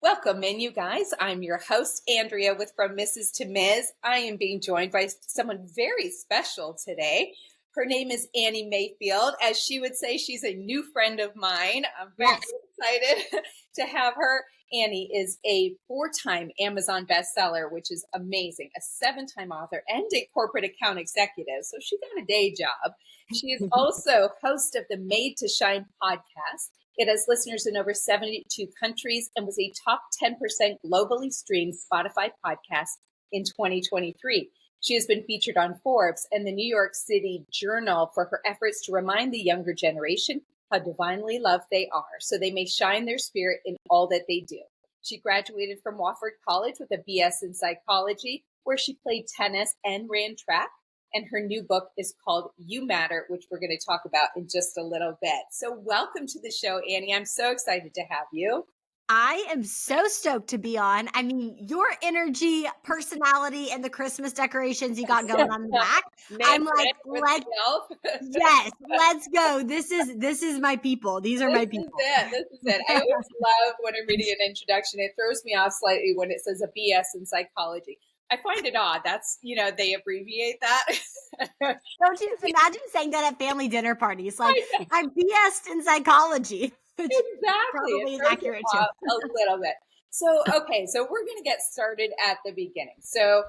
Welcome in, you guys. I'm your host, Andrea, with From Mrs. to Ms. I am being joined by someone very special today. Her name is Annie Mayfield. As she would say, she's a new friend of mine. I'm very excited to have her. Annie is a 4-time Amazon bestseller, which is amazing, a 7-time author, and a corporate account executive. So she got a day job. She is also host of the Made to Shine podcast. It has listeners in over 72 countries and was a top 10% globally streamed Spotify podcast in 2023. She has been featured on Forbes and the New York City Journal for her efforts to remind the younger generation how divinely loved they are, so they may shine their spirit in all that they do. She graduated from Wofford College with a BS in psychology, where she played tennis and ran track. And her new book is called You Matter, which we're going to talk about in just a little bit. So welcome to the show, Annie. I'm so excited to have you. I am so stoked to be on. I mean, your energy, personality, and the Christmas decorations you got going on in the back. I'm like, let's go. This is my people. These are my people. This is it. I always love when I'm reading an introduction. It throws me off slightly when it says a BS in psychology. I find it odd. That's, they abbreviate that. Don't you imagine saying that at family dinner parties? Like, I'm BS'd in psychology. Exactly. Probably is accurate too. A little bit. So, okay. So we're going to get started at the beginning. So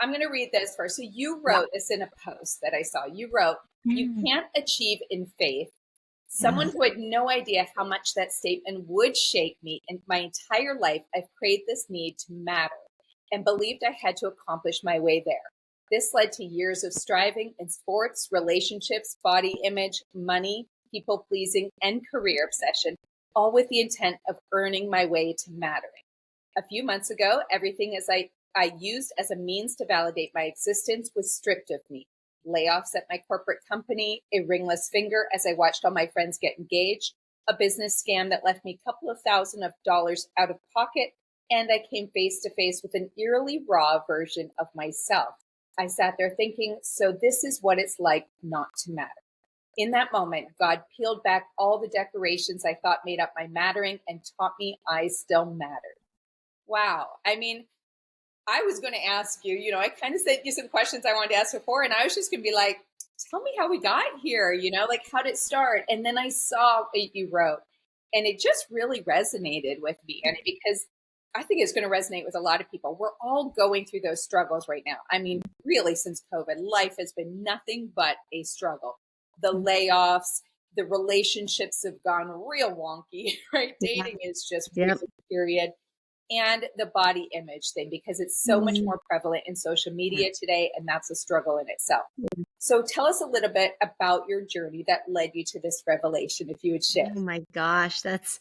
I'm going to read this first. So you wrote this in a post that I saw. You wrote, "You can't achieve in faith." Someone who had no idea how much that statement would shake me, and my entire life I've craved this need to matter and believed I had to accomplish my way there. This led to years of striving in sports, relationships, body image, money, people pleasing, and career obsession, all with the intent of earning my way to mattering. A few months ago, everything as I used as a means to validate my existence was stripped of me. Layoffs at my corporate company, a ringless finger as I watched all my friends get engaged, a business scam that left me a couple of $1,000s out of pocket, and I came face to face with an eerily raw version of myself. I sat there thinking, so this is what it's like not to matter. In that moment, God peeled back all the decorations I thought made up my mattering and taught me I still mattered. Wow. I mean, I was going to ask you, I kind of sent you some questions I wanted to ask before, and I was just going to be like, tell me how we got here, like how did it start? And then I saw what you wrote, and it just really resonated with me. And because I think it's going to resonate with a lot of people. We're all going through those struggles right now. I mean, really, since COVID, life has been nothing but a struggle. The layoffs, the relationships have gone real wonky, right? Dating is just period. And the body image thing, because it's so much more prevalent in social media today, and that's a struggle in itself. So tell us a little bit about your journey that led you to this revelation, if you would share. Oh my gosh, that's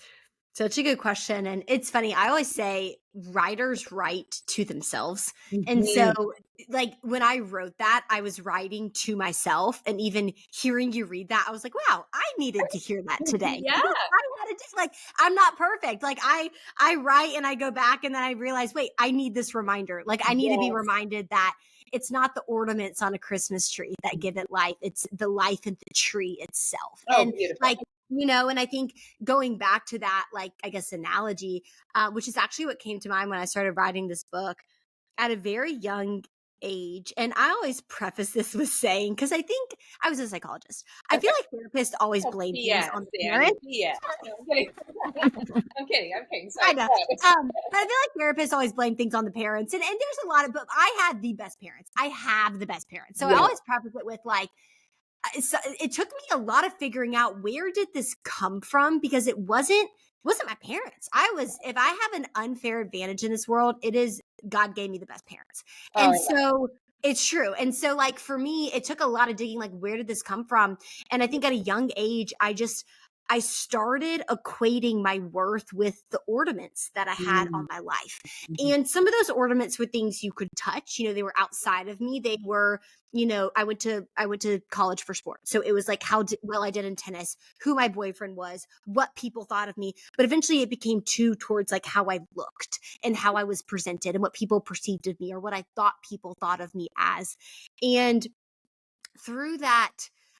such a good question. And it's funny, I always say writers write to themselves. And so like when I wrote that, I was writing to myself, and even hearing you read that, I was like, wow, I needed to hear that today. Yeah. I'm not perfect. Like I write and I go back and then I realize, wait, I need this reminder. Like I need to be reminded that it's not the ornaments on a Christmas tree that give it life. It's the life in the tree itself. Oh, and beautiful. like, and I think going back to that, like, I guess, analogy, which is actually what came to mind when I started writing this book at a very young age. And I always preface this with saying, because I think I was a psychologist. I feel like therapists always blame things on the parents. Yeah. No, I'm kidding. I'm kidding. Sorry. I know. But I feel like therapists always blame things on the parents. And there's a lot of, but I had the best parents. I have the best parents. So I always preface it with like, it took me a lot of figuring out, where did this come from? Because it wasn't my parents. If I have an unfair advantage in this world, it is God gave me the best parents. And so it's true. And so like for me, it took a lot of digging, like, where did this come from? And I think at a young age, I started equating my worth with the ornaments that I had on my life. And some of those ornaments were things you could touch, they were outside of me. They were, I went to college for sport. So it was like how well I did in tennis, who my boyfriend was, what people thought of me. But eventually it became towards like how I looked and how I was presented and what people perceived of me, or what I thought people thought of me as. And through that,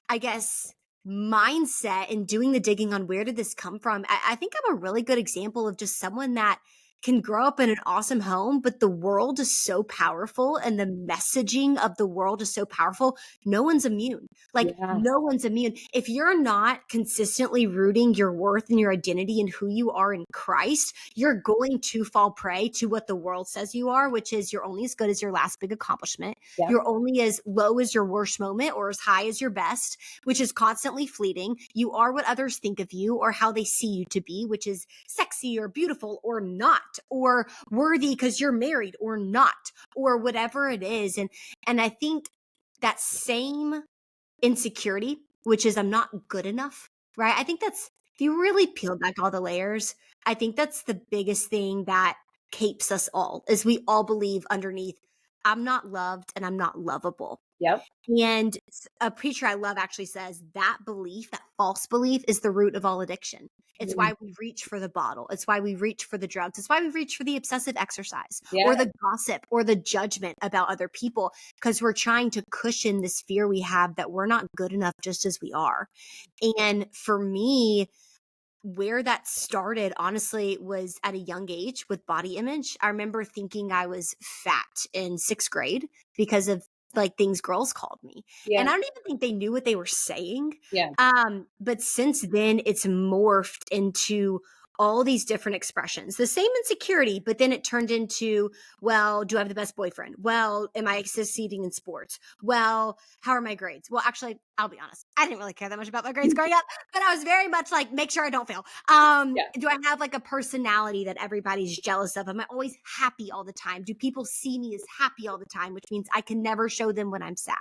I guess, mindset and doing the digging on where did this come from, I think I'm a really good example of just someone that can grow up in an awesome home, but the world is so powerful and the messaging of the world is so powerful. No one's immune. Like, Yes. no one's immune. If you're not consistently rooting your worth and your identity and who you are in Christ, you're going to fall prey to what the world says you are, which is you're only as good as your last big accomplishment. Yep. You're only as low as your worst moment or as high as your best, which is constantly fleeting. You are what others think of you or how they see you to be, which is sexy or beautiful or not, or worthy because you're married or not, or whatever it is. And I think that same insecurity, which is I'm not good enough, right? I think that's, if you really peel back all the layers, I think that's the biggest thing that capes us all, is we all believe underneath, I'm not loved and I'm not lovable. Yep. And a preacher I love actually says that belief, that false belief, is the root of all addiction. It's why we reach for the bottle. It's why we reach for the drugs. It's why we reach for the obsessive exercise or the gossip or the judgment about other people, because we're trying to cushion this fear we have that we're not good enough just as we are. And for me, where that started, honestly, was at a young age with body image. I remember thinking I was fat in 6th grade because of like things girls called me. Yeah. And I don't even think they knew what they were saying. Yeah. But since then it's morphed into all these different expressions, the same insecurity, but then it turned into, well, do I have the best boyfriend? Well, am I succeeding in sports? Well, how are my grades? Well, actually, I'll be honest, I didn't really care that much about my grades growing up, but I was very much like, make sure I don't fail. Do I have like a personality that everybody's jealous of? Am I always happy all the time? Do people see me as happy all the time, which means I can never show them when I'm sad?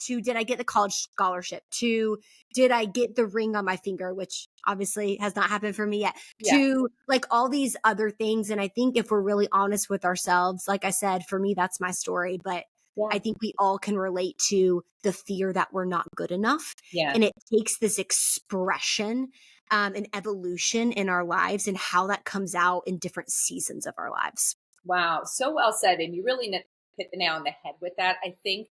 To, did I get the college scholarship? To, did I get the ring on my finger, which obviously has not happened for me yet? To like all these other things. And I think if we're really honest with ourselves, like I said, for me, that's my story, but I think we all can relate to the fear that we're not good enough. And it takes this expression and evolution in our lives and how that comes out in different seasons of our lives. Wow. So well said. And you really hit the nail on the head with that. I think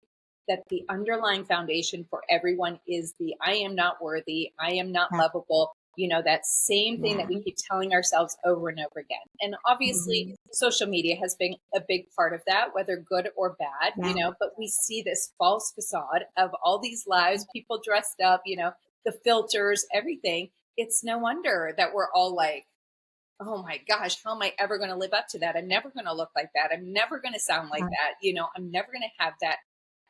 that the underlying foundation for everyone is the I am not worthy, I am not lovable, you know, that same thing that we keep telling ourselves over and over again. And obviously social media has been a big part of that, whether good or bad, you know, but we see this false facade of all these lives, people dressed up, you know, the filters, everything. It's no wonder that we're all like, oh my gosh, how am I ever going to live up to that? I'm never going to look like that. I'm never going to sound like that. You know, I'm never going to have that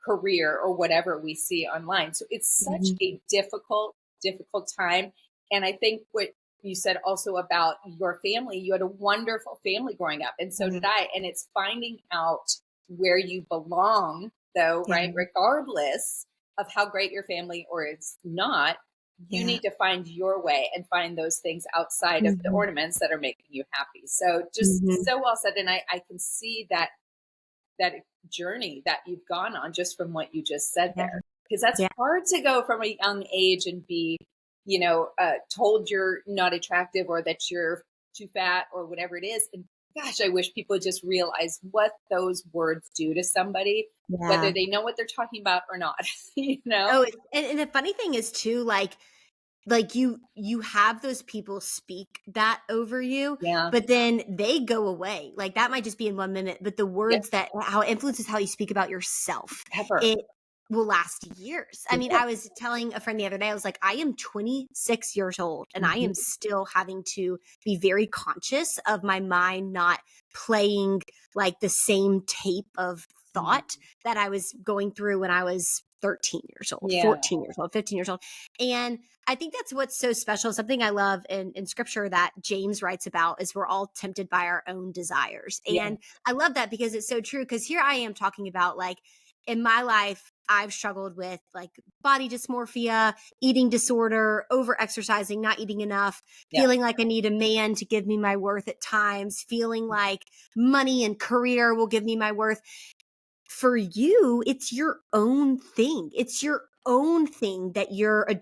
career or whatever we see online. So it's such a difficult time. And I think what you said also about your family, you had a wonderful family growing up, and so did I. And it's finding out where you belong, though, right? Regardless of how great your family or it's not, you need to find your way and find those things outside of the ornaments that are making you happy. So just so well said. And I can see that journey that you've gone on just from what you just said there, because that's hard to go from a young age and be, you know, told you're not attractive or that you're too fat or whatever it is. And gosh, I wish people just realize what those words do to somebody, whether they know what they're talking about or not, you know? Oh, and the funny thing is too, like you have those people speak that over you, but then they go away. Like that might just be in 1 minute, but the words that how it influences how you speak about yourself, it will last years. I mean, I was telling a friend the other day, I was like, I am 26 years old and I am still having to be very conscious of my mind not playing like the same tape of thought that I was going through when I was 13 years old, 14 years old, 15 years old. And I think that's what's so special. Something I love in scripture that James writes about is we're all tempted by our own desires. And I love that because it's so true. Because here I am talking about like in my life, I've struggled with like body dysmorphia, eating disorder, over exercising, not eating enough, feeling like I need a man to give me my worth at times, feeling like money and career will give me my worth. For you, it's your own thing. It's your own thing that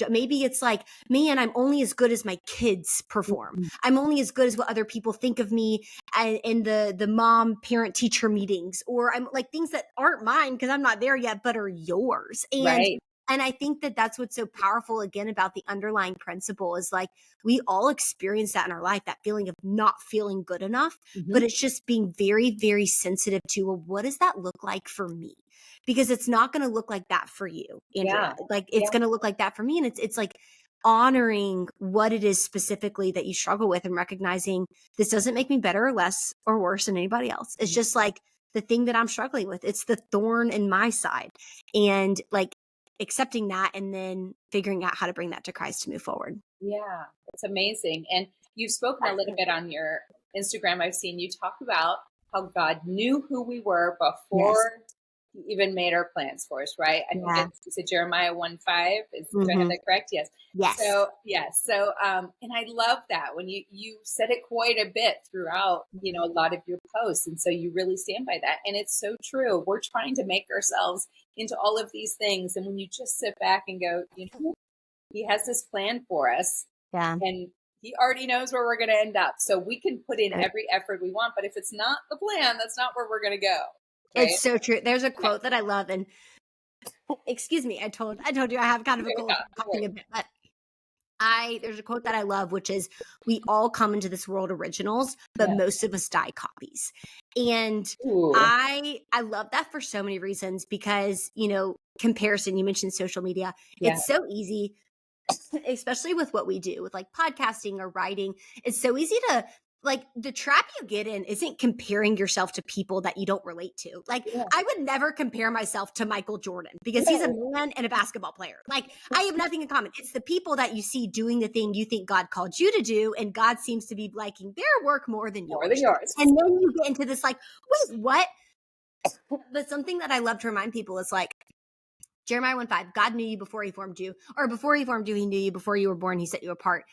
maybe it's like, man, I'm only as good as my kids perform. I'm only as good as what other people think of me in the mom parent teacher meetings, or I'm like things that aren't mine because I'm not there yet, but are yours. And And I think that that's what's so powerful again about the underlying principle is like we all experience that in our life, that feeling of not feeling good enough, but it's just being very, very sensitive to, well, what does that look like for me? Because it's not going to look like that for you, Andrea. Yeah. Like it's going to look like that for me. And it's like honoring what it is specifically that you struggle with and recognizing this doesn't make me better or less or worse than anybody else. It's just like the thing that I'm struggling with. It's the thorn in my side. And like accepting that and then figuring out how to bring that to Christ to move forward. Yeah, it's amazing. And you've spoken a little bit on your Instagram. I've seen you talk about how God knew who we were before he even made our plans for us, right? I think it's Jeremiah 1:5. Do I have that correct? Yes. Yes. So, yes. So, and I love that when you said it quite a bit throughout, a lot of your posts. And so you really stand by that. And it's so true. We're trying to make ourselves into all of these things. And when you just sit back and go, he has this plan for us. Yeah. And he already knows where we're going to end up. So we can put in every effort we want. But if it's not the plan, that's not where we're going to go. Right? It's so true. There's a quote that I love. And excuse me, I told you I have kind of a cold coughing a bit, but there's a quote that I love, which is we all come into this world originals, but most of us die copies. And I love that for so many reasons because, comparison, you mentioned social media. It's so easy, especially with what we do with like podcasting or writing. It's so easy to like the trap you get in isn't comparing yourself to people that you don't relate to. Like I would never compare myself to Michael Jordan because he's a man and a basketball player. Like I have nothing in common. It's the people that you see doing the thing you think God called you to do. And God seems to be liking their work more than yours. And then you get into this like, wait, what? But something that I love to remind people is like, Jeremiah 1:5, God knew you before he formed you, or before he formed you, he knew you before you were born, he set you apart.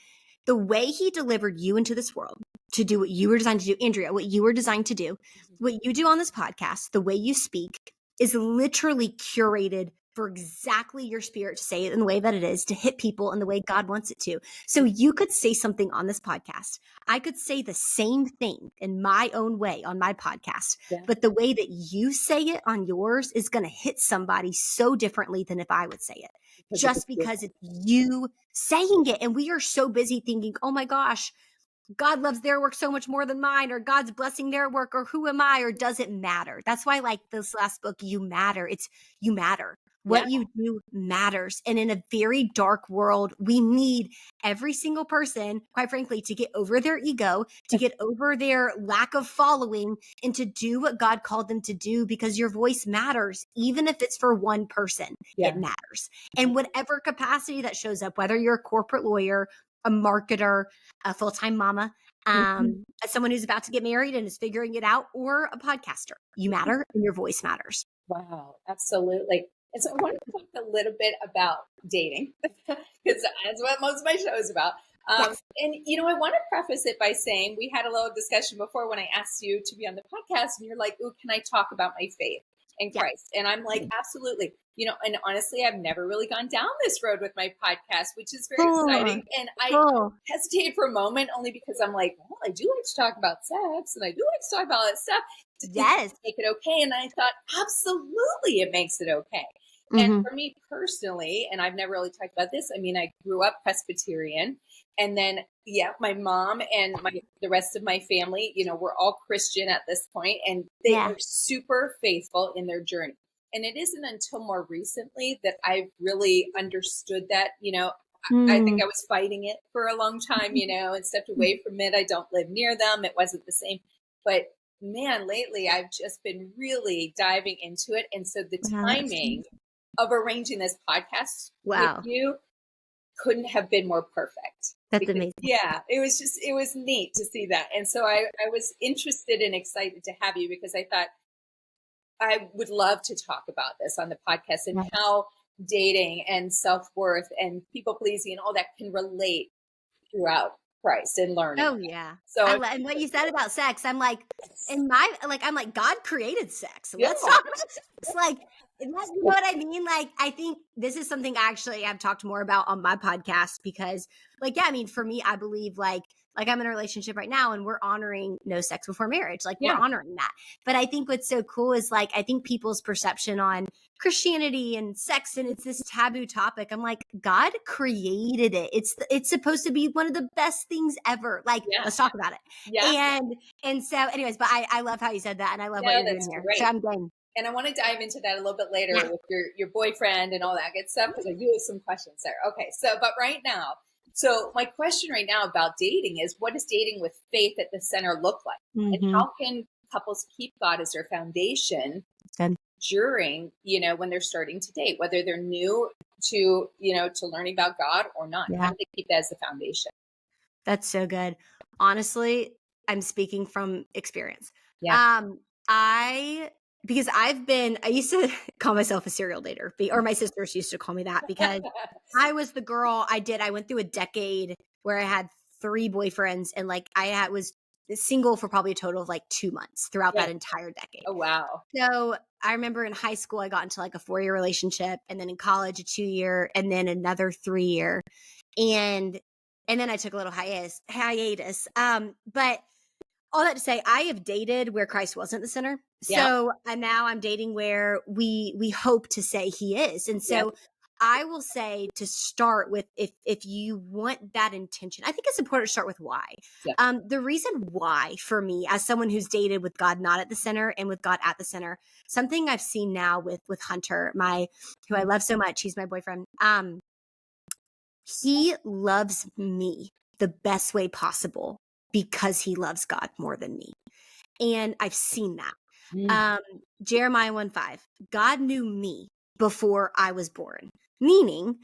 The way he delivered you into this world to do what you were designed to do, Andrea, what you were designed to do, what you do on this podcast, the way you speak is literally curated for exactly your spirit to say it in the way that it is, to hit people in the way God wants it to. So you could say something on this podcast. I could say the same thing in my own way on my podcast, but the way that you say it on yours is going to hit somebody so differently than if I would say it, just because it's you saying it. And we are so busy thinking, oh my gosh, God loves their work so much more than mine, or God's blessing their work, or who am I, or does it matter? That's why, like this last book, You Matter. It's you matter. What you do matters. And in a very dark world, we need every single person, quite frankly, to get over their ego, to get over their lack of following, and to do what God called them to do, because your voice matters. Even if it's for one person, it matters. And whatever capacity that shows up, whether you're a corporate lawyer, a marketer, a full-time mama, as someone who's about to get married and is figuring it out, or a podcaster, you matter and your voice matters. Wow, absolutely. And so I want to talk a little bit about dating because that's what most of my show is about. And, I want to preface it by saying we had a little discussion before when I asked you to be on the podcast and you're like, oh, can I talk about my faith in Christ? And I'm like, absolutely. And honestly, I've never really gone down this road with my podcast, which is very exciting. And I hesitated for a moment only because I'm like, well, I do like to talk about sex and I do like to talk about that stuff. Make it okay. And I thought, absolutely, it makes it okay. And for me personally, and I've never really talked about this, I mean, I grew up Presbyterian, and then, my mom and the rest of my family, we're all Christian at this point, and they are super faithful in their journey. And it isn't until more recently that I've really understood that, I think I was fighting it for a long time, and stepped away from it. I don't live near them. It wasn't the same. But man, lately I've just been really diving into it. And so the timing of arranging this podcast with you couldn't have been more perfect. That's amazing. Yeah, it was neat to see that. And so I was interested and excited to have you because I thought I would love to talk about this on the podcast and how dating and self-worth and people pleasing and all that can relate throughout Christ and learning. Oh yeah. So and what you said about sex, I'm like, I'm like, God created sex. Let's talk about sex. Like, you know what I mean? Like, I think this is something actually I've talked more about on my podcast because, for me, I believe like Like I'm in a relationship right now and we're honoring no sex before marriage. Like we're Yeah. honoring that. But I think what's so cool is like, I think people's perception on Christianity and sex and it's this taboo topic. I'm like, God created it. It's supposed to be one of the best things ever. Like, Yeah. let's talk about it. Yeah. And so anyways, but I love how you said that and I love what No, you're doing that's here. great. So I'm going. And I want to dive into that a little bit later Yeah. with your boyfriend and all that good stuff because I do have some questions there. Okay, so but right now, so my question right now about dating is what does dating with faith at the center look like? And how can couples keep God as their foundation Good. during, when they're starting to date, whether they're new to, to learning about God or not? Yeah. How do they keep that as the foundation? That's so good. Honestly, I'm speaking from experience. Yeah. Because I used to call myself a serial dater, or my sisters used to call me that because I was the girl. I went through a decade where I had 3 boyfriends and like was single for probably a total of like 2 months throughout that entire decade. Oh, wow. So I remember in high school, I got into like a 4-year relationship and then in college, a 2-year and then another 3-year. And then I took a little hiatus. But all that to say, I have dated where Christ wasn't the center. Yeah. So and now I'm dating where we hope to say he is. And so I will say to start with if you want that intention, I think it's important to start with why. Yeah. The reason why for me, as someone who's dated with God not at the center and with God at the center, something I've seen now with Hunter, who I love so much, he's my boyfriend. He loves me the best way possible because he loves God more than me. And I've seen that. Jeremiah 1:5, God knew me before I was born, meaning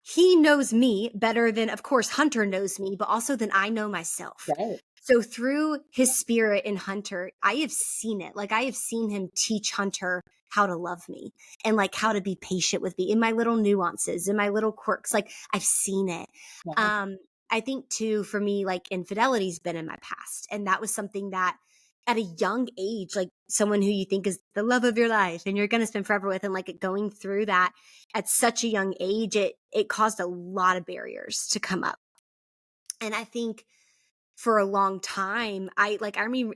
he knows me better than, of course, Hunter knows me, but also than I know myself. Right. So through his spirit in Hunter, I have seen it. Like I have seen him teach Hunter how to love me and like how to be patient with me in my little nuances, in my little quirks. Like I've seen it. Yeah. I think too, for me, like infidelity's been in my past. And that was something that at a young age, like someone who you think is the love of your life and you're going to spend forever with, and like going through that at such a young age, it caused a lot of barriers to come up. And I think for a long time, I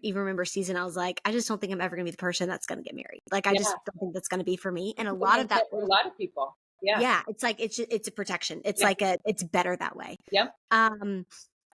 even remember a season, I was like, I just don't think I'm ever going to be the person that's going to get married. Like, I just don't think that's going to be for me. And a lot of that, For a lot of people. Yeah. yeah, it's like, it's a protection. It's it's better that way. Yep.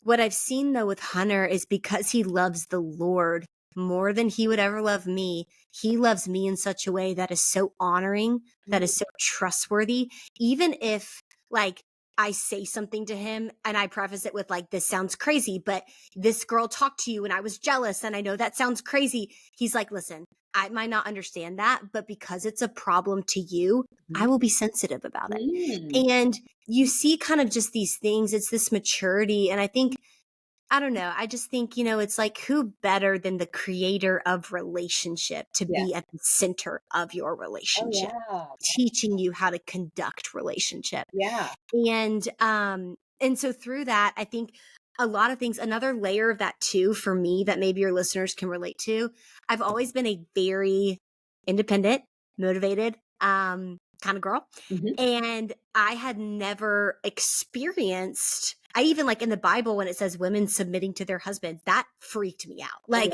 What I've seen though with Hunter is because he loves the Lord more than he would ever love me. He loves me in such a way that is so honoring, that is so trustworthy. Even if like I say something to him and I preface it with like, this sounds crazy, but this girl talked to you and I was jealous and I know that sounds crazy. He's like, listen, I might not understand that, but because it's a problem to you, I will be sensitive about it. And you see kind of just these things, it's this maturity. And I think, I don't know, I just think, it's like who better than the creator of relationship to be at the center of your relationship, teaching you how to conduct relationship. Yeah. And so through that, I think a lot of things, another layer of that too, for me, that maybe your listeners can relate to. I've always been a very independent, motivated, kind of girl. And I had never experienced, I even like in the Bible, when it says women submitting to their husbands, that freaked me out. Like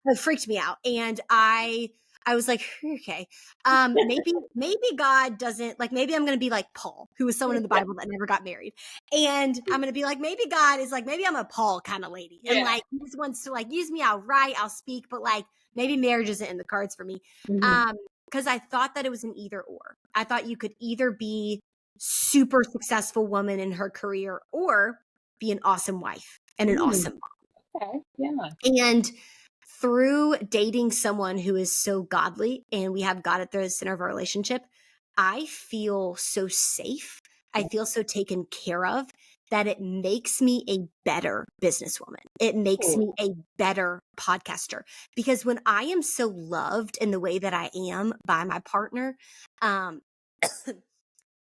it freaked me out. And I was like, okay, maybe God doesn't like, maybe I'm going to be like Paul, who was someone in the Bible that never got married. And I'm going to be like, maybe God is like, maybe I'm a Paul kind of lady. And like, he just wants to like, use me, I'll write, I'll speak, but like, maybe marriage isn't in the cards for me. Because I thought that it was an either or. I thought you could either be super successful woman in her career or be an awesome wife and an awesome mom. Okay. Yeah. And through dating someone who is so godly and we have God at the center of our relationship, I feel so safe. I feel so taken care of that it makes me a better businesswoman. It makes me a better podcaster, because when I am so loved in the way that I am by my partner,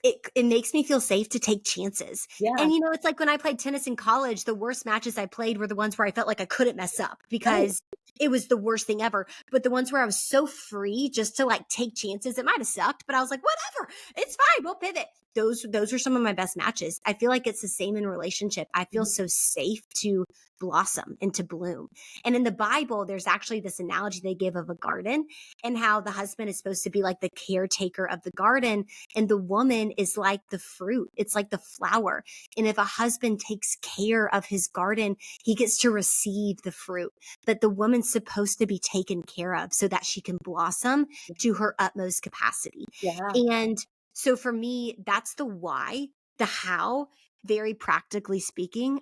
it makes me feel safe to take chances. Yeah. And it's like when I played tennis in college, the worst matches I played were the ones where I felt like I couldn't mess up because it was the worst thing ever. But the ones where I was so free just to like take chances, it might have sucked, but I was like, whatever, it's fine, we'll pivot. those are some of my best matches. I feel like it's the same in relationship. I feel Mhm. so safe to blossom and to bloom. And in the Bible, there's actually this analogy they give of a garden and how the husband is supposed to be like the caretaker of the garden and the woman is like the fruit. It's like the flower. And if a husband takes care of his garden, he gets to receive the fruit. But the woman's supposed to be taken care of so that she can blossom to her utmost capacity. Yeah. And so for me, that's the why. The how, very practically speaking,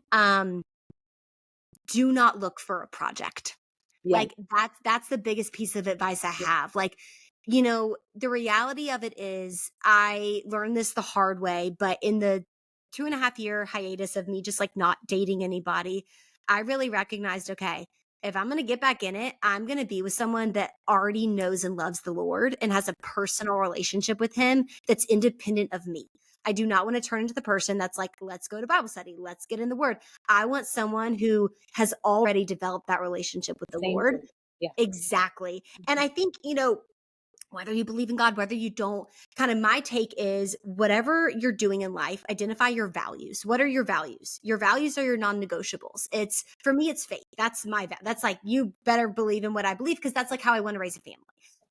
do not look for a project. Yeah. Like that's the biggest piece of advice I have. Like, the reality of it is I learned this the hard way, but in the 2.5 year hiatus of me just like not dating anybody, I really recognized, okay, if I'm going to get back in it, I'm going to be with someone that already knows and loves the Lord and has a personal relationship with him that's independent of me. I do not want to turn into the person that's like, let's go to Bible study. Let's get in the word. I want someone who has already developed that relationship with the Same Lord. here. Yeah. Exactly. And I think, whether you believe in God, whether you don't, kind of my take is whatever you're doing in life, identify your values. What are your values? Your values are your non-negotiables. For me, it's faith. That's that's like, you better believe in what I believe because that's like how I want to raise a family.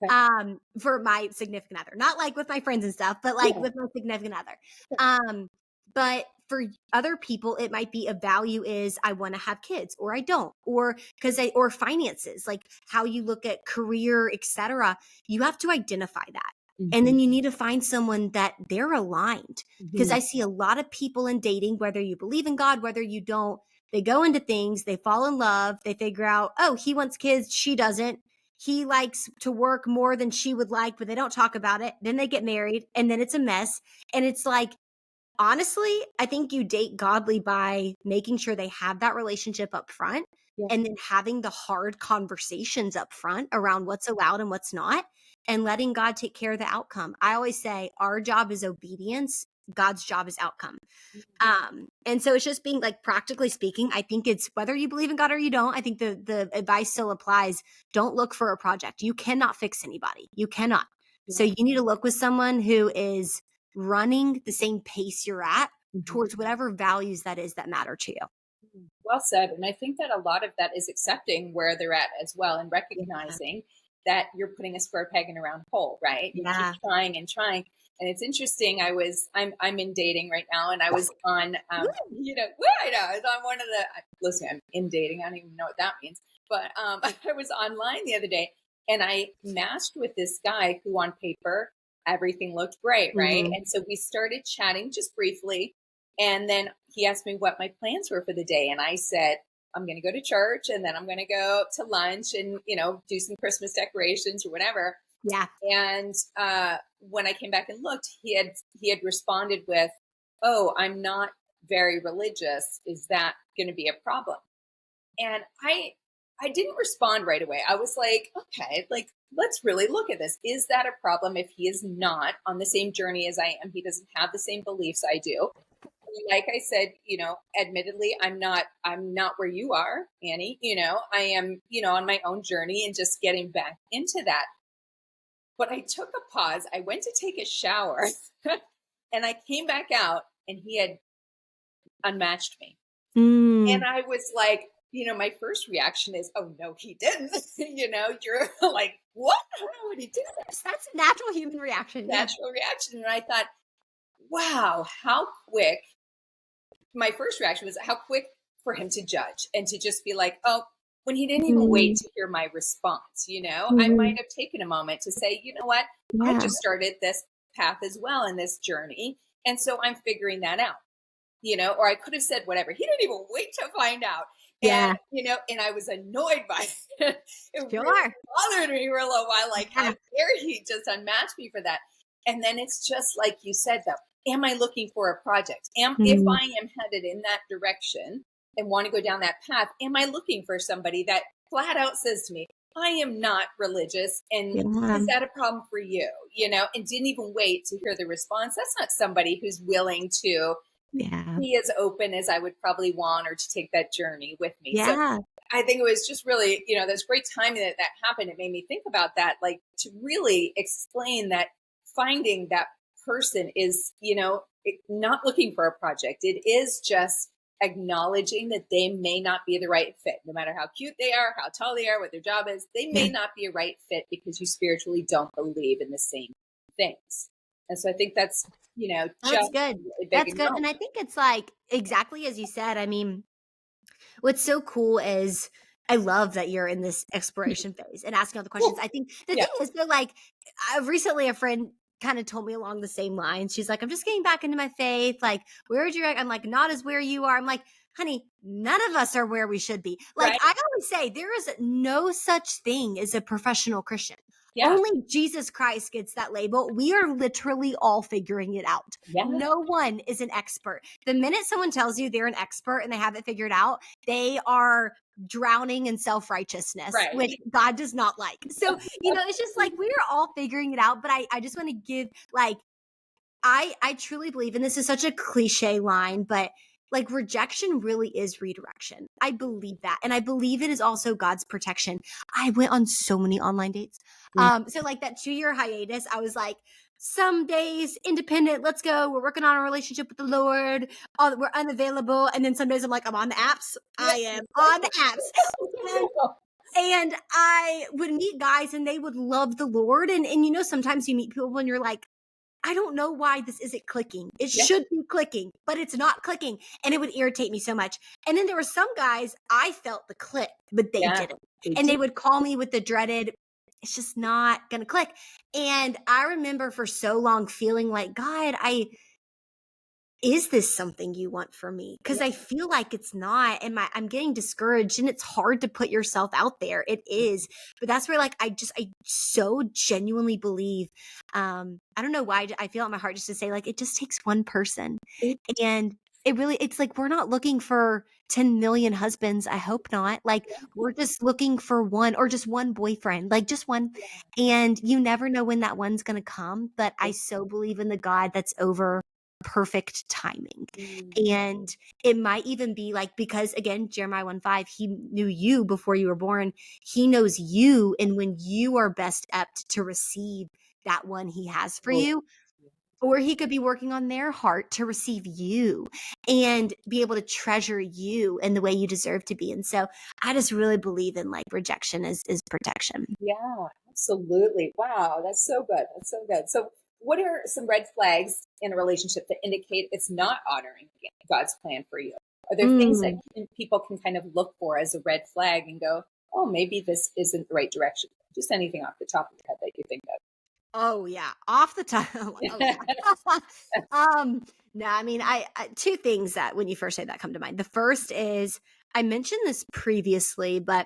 Okay. For my significant other, not like with my friends and stuff, but like Yeah. with my significant other. But for other people, it might be a value is I want to have kids or I don't, or or finances, like how you look at career, etc. You have to identify that. And Mhm. then you need to find someone that they're aligned. Because Mhm. I see a lot of people in dating, whether you believe in God, whether you don't, they go into things, they fall in love, they figure out, oh, he wants kids, she doesn't. He likes to work more than she would like, but they don't talk about it. Then they get married and then it's a mess. And it's like, honestly, I think you date godly by making sure they have that relationship up front Yeah. and then having the hard conversations up front around what's allowed and what's not and letting God take care of the outcome. I always say our job is obedience, God's job is outcome. And so it's just being like, practically speaking, I think it's whether you believe in God or you don't, I think the advice still applies. Don't look for a project. You cannot fix anybody. You cannot. So Yeah. you need to look with someone who is running the same pace you're at Mhm. towards whatever values that is that matter to you. Well said. And I think that a lot of that is accepting where they're at as well and Yeah. recognizing that you're putting a square peg in a round hole, right? You keep Yeah. trying and trying. And it's interesting. I'm in dating right now and I was on, I know, I was on one of the, listen, I'm in dating. I don't even know what that means. But I was online the other day and I matched with this guy who on paper, everything looked great, right? Mhm. And so we started chatting just briefly. And then he asked me what my plans were for the day. And I said, I'm going to go to church and then I'm going to go to lunch and, do some Christmas decorations or whatever. Yeah. And when I came back and looked, he had responded with, "Oh, I'm not very religious. Is that going to be a problem?" And I didn't respond right away. I was like, "Okay, like let's really look at this. Is that a problem if he is not on the same journey as I am? He doesn't have the same beliefs I do." Like I said, admittedly, I'm not where you are, Annie. I am, on my own journey and just getting back into that. But I took a pause. I went to take a shower and I came back out and he had unmatched me. And Mm. I was like, my first reaction is, oh, no, he didn't. You're like, what? How would he do that? That's a natural human reaction. Yeah. Natural reaction. And I thought, wow, how quick. My first reaction was how quick for him to judge and to just be like, oh, when he didn't even wait Mm. to hear my response, I might Mhm. have taken a moment to say, you know what, I Yeah. just started this path as well in this journey. And so I'm figuring that out, or I could have said whatever. He didn't even wait to find out. And, Yeah. and I was annoyed by it. It really Sure. bothered me for a little while. Like, how Yeah. dare he just unmatch me for that? And then it's just like you said, though, am I looking for a project? If Mm. I am headed in that direction and want to go down that path, am I looking for somebody that flat out says to me, I am not religious, and Yeah. is that a problem for you? And didn't even wait to hear the response. That's not somebody who's willing to Yeah. be as open as I would probably want or to take that journey with me. So Yeah. I think it was just really, there's great timing that happened. It made me think about that, like to really explain that finding that person is, not looking for a project. It is just acknowledging that they may not be the right fit, no matter how cute they are, how tall they are, what their job is. They may not be a right fit because you spiritually don't believe in the same things. And so I think that's, That's good. really big That's and good. wrong. And I think it's like exactly as you said. I mean, what's so cool is I love that you're in this exploration phase and asking all the questions. I think the Yeah. thing is, though, like recently a friend kind of told me along the same lines. She's like, I'm just getting back into my faith. Like, where would you? I'm like, not as where you are. I'm like, honey, none of us are where we should be. Like Right. I always say, there is no such thing as a professional Christian. Yeah. Only Jesus Christ gets that label. We are literally all figuring it out. Yeah. No one is an expert. The minute someone tells you they're an expert and they have it figured out, they are drowning in self-righteousness, Right. which God does not like. So, it's just like we're all figuring it out. But I just want to give like, I truly believe, and this is such a cliche line, but like rejection really is redirection. I believe that. And I believe it is also God's protection. I went on so many online dates. So like that 2-year hiatus, I was like, some days independent, let's go. We're working on a relationship with the Lord. We're unavailable. And then some days I'm like, I'm on the apps. I am on the apps. And I would meet guys and they would love the Lord. And sometimes you meet people and you're like, I don't know why this isn't clicking. It Yeah. should be clicking, but it's not clicking. And it would irritate me so much. And then there were some guys I felt the click, but they Yeah. didn't. And they would call me with the dreaded, it's just not going to click. And I remember for so long feeling like, God, is this something you want for me? Because I feel like it's not, and I'm getting discouraged, and it's hard to put yourself out there. It is, but that's where like I so genuinely believe. I don't know why I feel in my heart just to say like it just takes one person, and it's like we're not looking for 10 million husbands. I hope not. Like we're just looking for one or just one boyfriend, like just one, and you never know when that one's going to come. But I so believe in the God that's over perfect timing. And it might even be like, because again, Jeremiah 1:5, he knew you before you were born. He knows you. And when you are best apt to receive that one he has for you, or he could be working on their heart to receive you and be able to treasure you in the way you deserve to be. And so I just really believe in like rejection is protection. Yeah, absolutely. Wow, that's so good. That's so good. So, what are some red flags in a relationship that indicate it's not honoring God's plan for you? Are there things that people can kind of look for as a red flag and go, oh, maybe this isn't the right direction? Just anything off the top of your head that you think of. Oh yeah, off the top. Oh yeah. No, I mean, I two things that when you first say that come to mind. The first is I mentioned this previously, but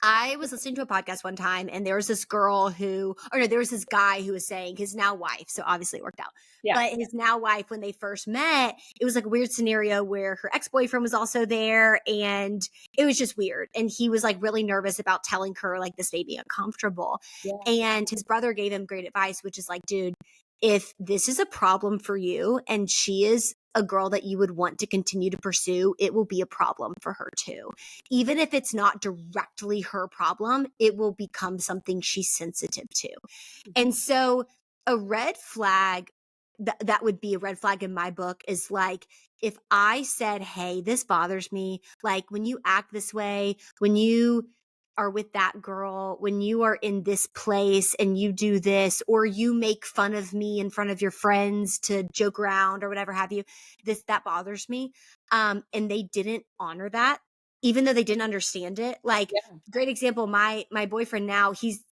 I was listening to a podcast one time and there was this girl there was this guy who was saying his now wife. So obviously it worked out. Yeah. But his now wife, when they first met, it was like a weird scenario where her ex-boyfriend was also there and it was just weird. And he was like really nervous about telling her like this made me uncomfortable. Yeah. And his brother gave him great advice, which is like, dude, if this is a problem for you and she is a girl that you would want to continue to pursue, it will be a problem for her too. Even if it's not directly her problem, it will become something she's sensitive to. And so a red flag that would be a red flag in my book is like, if I said, hey, this bothers me, like when you act this way, when you are with that girl, when you are in this place and you do this, or you make fun of me in front of your friends to joke around or whatever have you, that bothers me. And they didn't honor that, even though they didn't understand it. Like great example, my boyfriend now, he's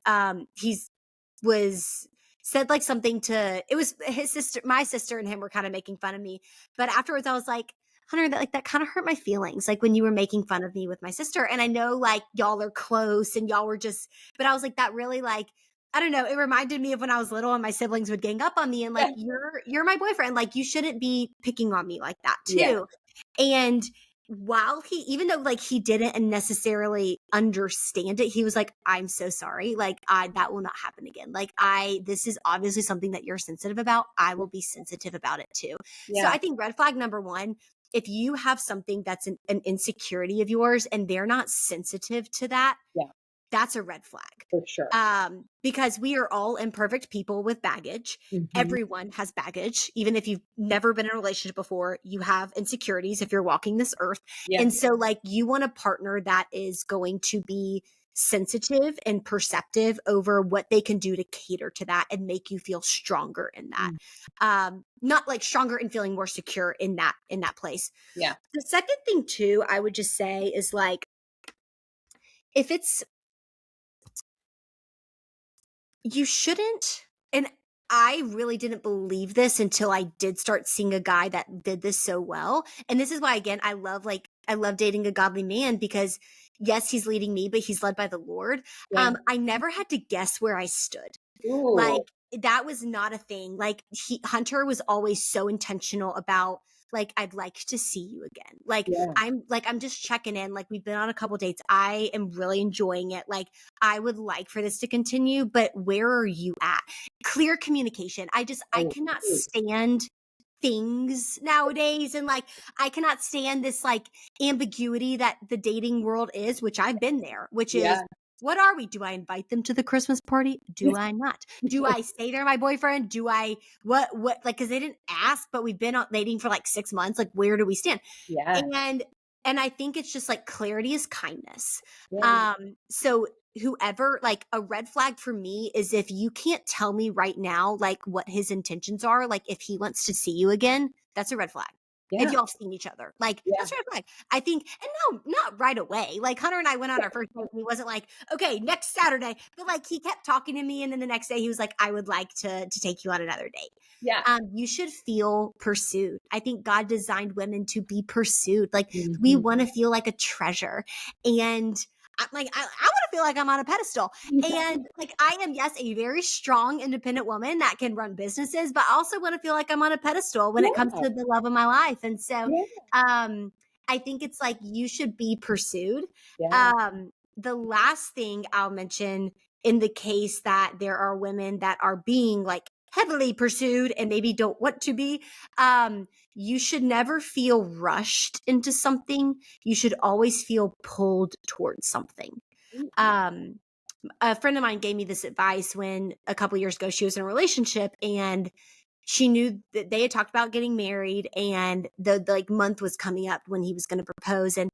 was said like something to, it was his sister, my sister and him were kind of making fun of me. But afterwards I was like, Hunter, that kind of hurt my feelings. Like when you were making fun of me with my sister, and I know like y'all are close and y'all were just, but I was like, that really like, I don't know. It reminded me of when I was little and my siblings would gang up on me and like, you're my boyfriend. Like you shouldn't be picking on me like that too. Yeah. And while even though like he didn't necessarily understand it, he was like, I'm so sorry. Like that will not happen again. Like this is obviously something that you're sensitive about. I will be sensitive about it too. Yeah. So I think red flag number one, if you have something that's an insecurity of yours and they're not sensitive to that, that's a red flag. For sure. Because we are all imperfect people with baggage. Mm-hmm. Everyone has baggage. Even if you've never been in a relationship before, you have insecurities if you're walking this earth. Yeah. And so like you want a partner that is going to be sensitive and perceptive over what they can do to cater to that and make you feel stronger in that. Not like stronger and feeling more secure in that place. Yeah. The second thing too, I would just say is like, if it's, you shouldn't, and I really didn't believe this until I did start seeing a guy that did this so well. And this is why, again, I love dating a godly man, because yes, he's leading me, but he's led by the Lord. Yeah. I never had to guess where I stood. Ooh. Like that was not a thing. Like Hunter was always so intentional about like, I'd like to see you again. Like, Yeah. I'm just checking in. Like we've been on a couple dates. I am really enjoying it. Like I would like for this to continue, but where are you at? Clear communication. I cannot stand things nowadays. And like, I cannot stand this like ambiguity that the dating world is, which I've been there, which is, what are we? Do I invite them to the Christmas party? Do I not? Do I say they're my boyfriend? Do I, what, like, cause they didn't ask, but we've been dating for like 6 months. Like, where do we stand? Yeah. And I think it's just like clarity is kindness. Yeah. So whoever, like a red flag for me is if you can't tell me right now, like what his intentions are, like if he wants to see you again, that's a red flag. Yeah. If y'all seen each other, like that's a red flag. I think, and no, not right away. Like Hunter and I went on our first date and he wasn't like, okay, next Saturday, but like he kept talking to me. And then the next day he was like, I would like to take you on another date. Yeah. You should feel pursued. I think God designed women to be pursued. Like we want to feel like a treasure. And I want to feel like I'm on a pedestal. And like I am, yes, a very strong, independent woman that can run businesses, but I also want to feel like I'm on a pedestal when it comes to the love of my life. And so I think it's like you should be pursued. The last thing I'll mention, in the case that there are women that are being like heavily pursued and maybe don't want to be, you should never feel rushed into something. You should always feel pulled towards something. A friend of mine gave me this advice when a couple years ago she was in a relationship and she knew that they had talked about getting married and the like month was coming up when he was going to propose, and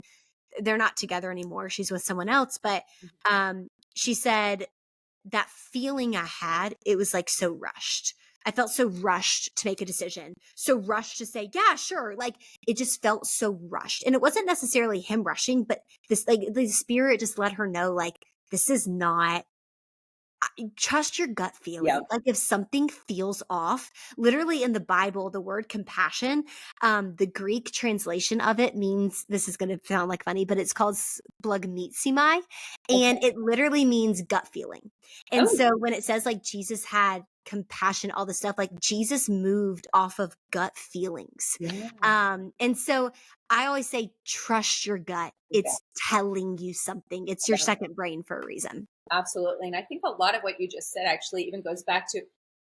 they're not together anymore. She's with someone else. But she said, that feeling I had, it was like so rushed. I felt so rushed to make a decision, so rushed to say, yeah, sure. Like it just felt so rushed. And it wasn't necessarily him rushing, but this, like the spirit just let her know, like, this is not, trust your gut feeling. Like if something feels off, literally in the Bible, the word compassion, the Greek translation of it means, this is going to sound like funny, but it's called splagnitzimai, and it literally means gut feeling. And so when it says like Jesus had compassion, all this stuff, like Jesus moved off of gut feelings. And so I always say, trust your gut. It's telling you something. It's your second brain for a reason. Absolutely. And I think a lot of what you just said actually even goes back to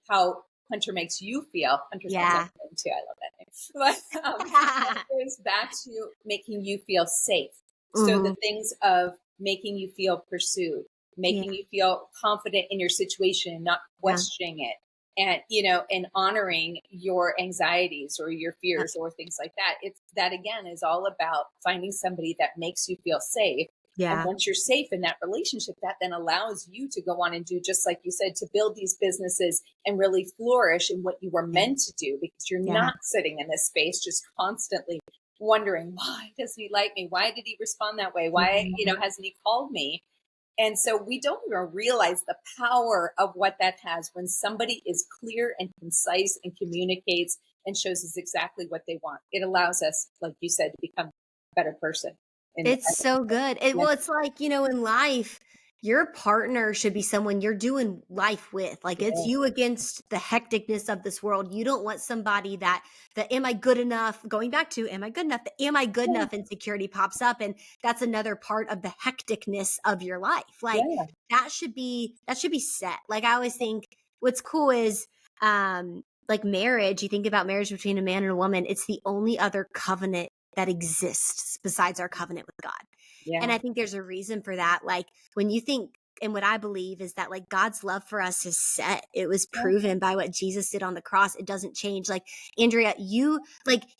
how Hunter makes you feel. Hunter's my name too. I love that name. But it goes back to making you feel safe. So the things of making you feel pursued, making you feel confident in your situation, not questioning it. And, you know, and honoring your anxieties or your fears or things like that. It's that, again, is all about finding somebody that makes you feel safe. And once you're safe in that relationship, that then allows you to go on and do, just like you said, to build these businesses and really flourish in what you were meant to do, because you're not sitting in this space just constantly wondering, why doesn't he like me? Why did he respond that way? Why, you know, hasn't he called me? And so we don't even realize the power of what that has when somebody is clear and concise and communicates and shows us exactly what they want. It allows us, like you said, to become a better person. It's so good. Well, it's like, you know, in life, your partner should be someone you're doing life with. Like it's you against the hecticness of this world. You don't want somebody that am I good enough? Going back to, am I good enough? The am I good enough insecurity pops up. And that's another part of the hecticness of your life. Like that should be set. Like I always think what's cool is, like marriage, you think about marriage between a man and a woman, it's the only other covenant that exists besides our covenant with God. And I think there's a reason for that. Like when you think and what I believe is that like God's love for us is set. It was proven by what Jesus did on the cross. It doesn't change. Like Andrea, you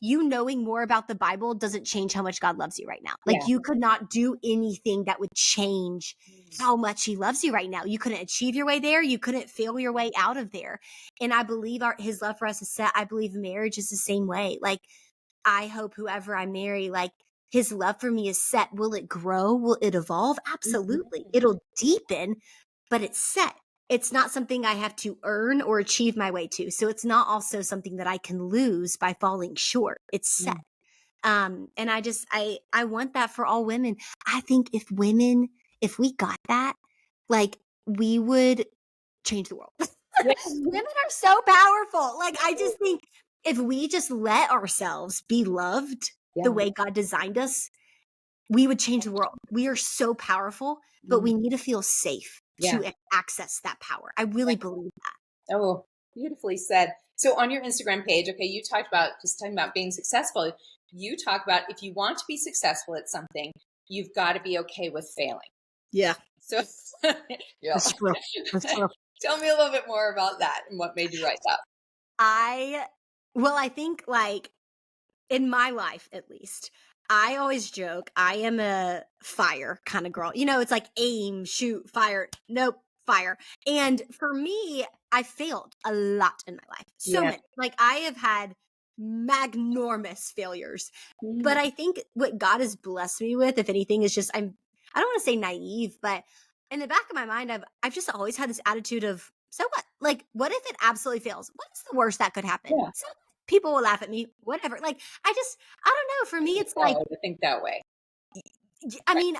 knowing more about the Bible doesn't change how much God loves you right now. Like you could not do anything that would change how much he loves you right now. You couldn't achieve your way there. You couldn't fail your way out of there. And I believe his love for us is set. I believe marriage is the same way. Like I hope whoever I marry, like his love for me is set. Will it grow? Will it evolve? Absolutely. It'll deepen, but it's set. It's not something I have to earn or achieve my way to. So it's not also something that I can lose by falling short. It's set. And I want that for all women. I think if we got that, like we would change the world. Women are so powerful. Like I just think if we just let ourselves be loved the way God designed us, we would change the world. We are so powerful, but we need to feel safe to access that power. I really believe that. Oh, beautifully said. So on your Instagram page, okay, you talked about being successful. You talk about if you want to be successful at something, you've got to be okay with failing. Yeah. So That's true. That's true. Tell me a little bit more about that and what made you write that. I think like in my life, at least, I always joke, I am a fire kind of girl. You know, it's like aim, shoot, fire. Nope, fire. And for me, I failed a lot in my life. So many. Like I have had magnormous failures. But I think what God has blessed me with, if anything, is just I don't want to say naive, but in the back of my mind, I've just always had this attitude of, so what? Like, what if it absolutely fails? What's the worst that could happen? Yeah. So people will laugh at me, whatever. Like, I don't know. For me, it's like, to think that way. I mean,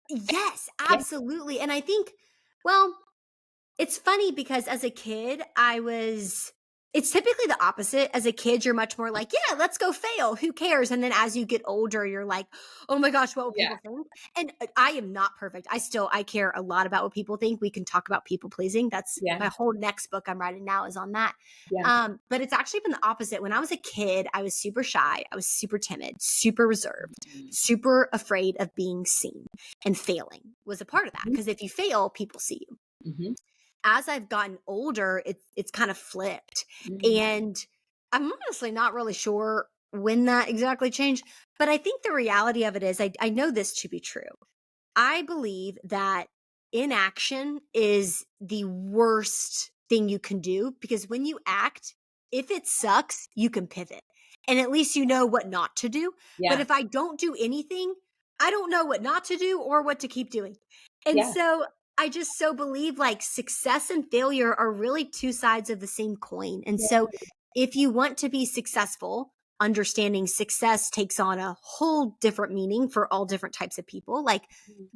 yes, absolutely. And I think, well, it's funny because as a kid, it's typically the opposite. As a kid, you're much more like, yeah, let's go fail. Who cares? And then as you get older, you're like, oh my gosh, what will people think? And I am not perfect. I care a lot about what people think. We can talk about people pleasing. That's my whole next book I'm writing now is on that. But it's actually been the opposite. When I was a kid, I was super shy. I was super timid, super reserved, super afraid of being seen, and failing was a part of that. Because if you fail, people see you. As I've gotten older, it's kind of flipped. And I'm honestly not really sure when that exactly changed. But I think the reality of it is I know this to be true. I believe that inaction is the worst thing you can do, because when you act, if it sucks, you can pivot. And at least you know what not to do. But if I don't do anything, I don't know what not to do or what to keep doing. And so I just so believe like success and failure are really two sides of the same coin. And so if you want to be successful, understanding success takes on a whole different meaning for all different types of people. Like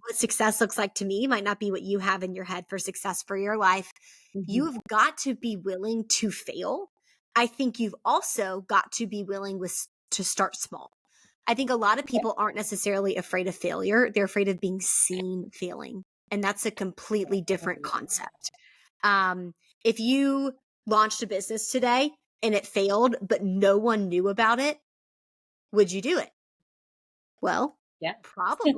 what success looks like to me might not be what you have in your head for success for your life. You've got to be willing to fail. I think you've also got to be willing to start small. I think a lot of people aren't necessarily afraid of failure. They're afraid of being seen failing. And that's a completely different concept. If you launched a business today and it failed, but no one knew about it, would you do it? Well, probably.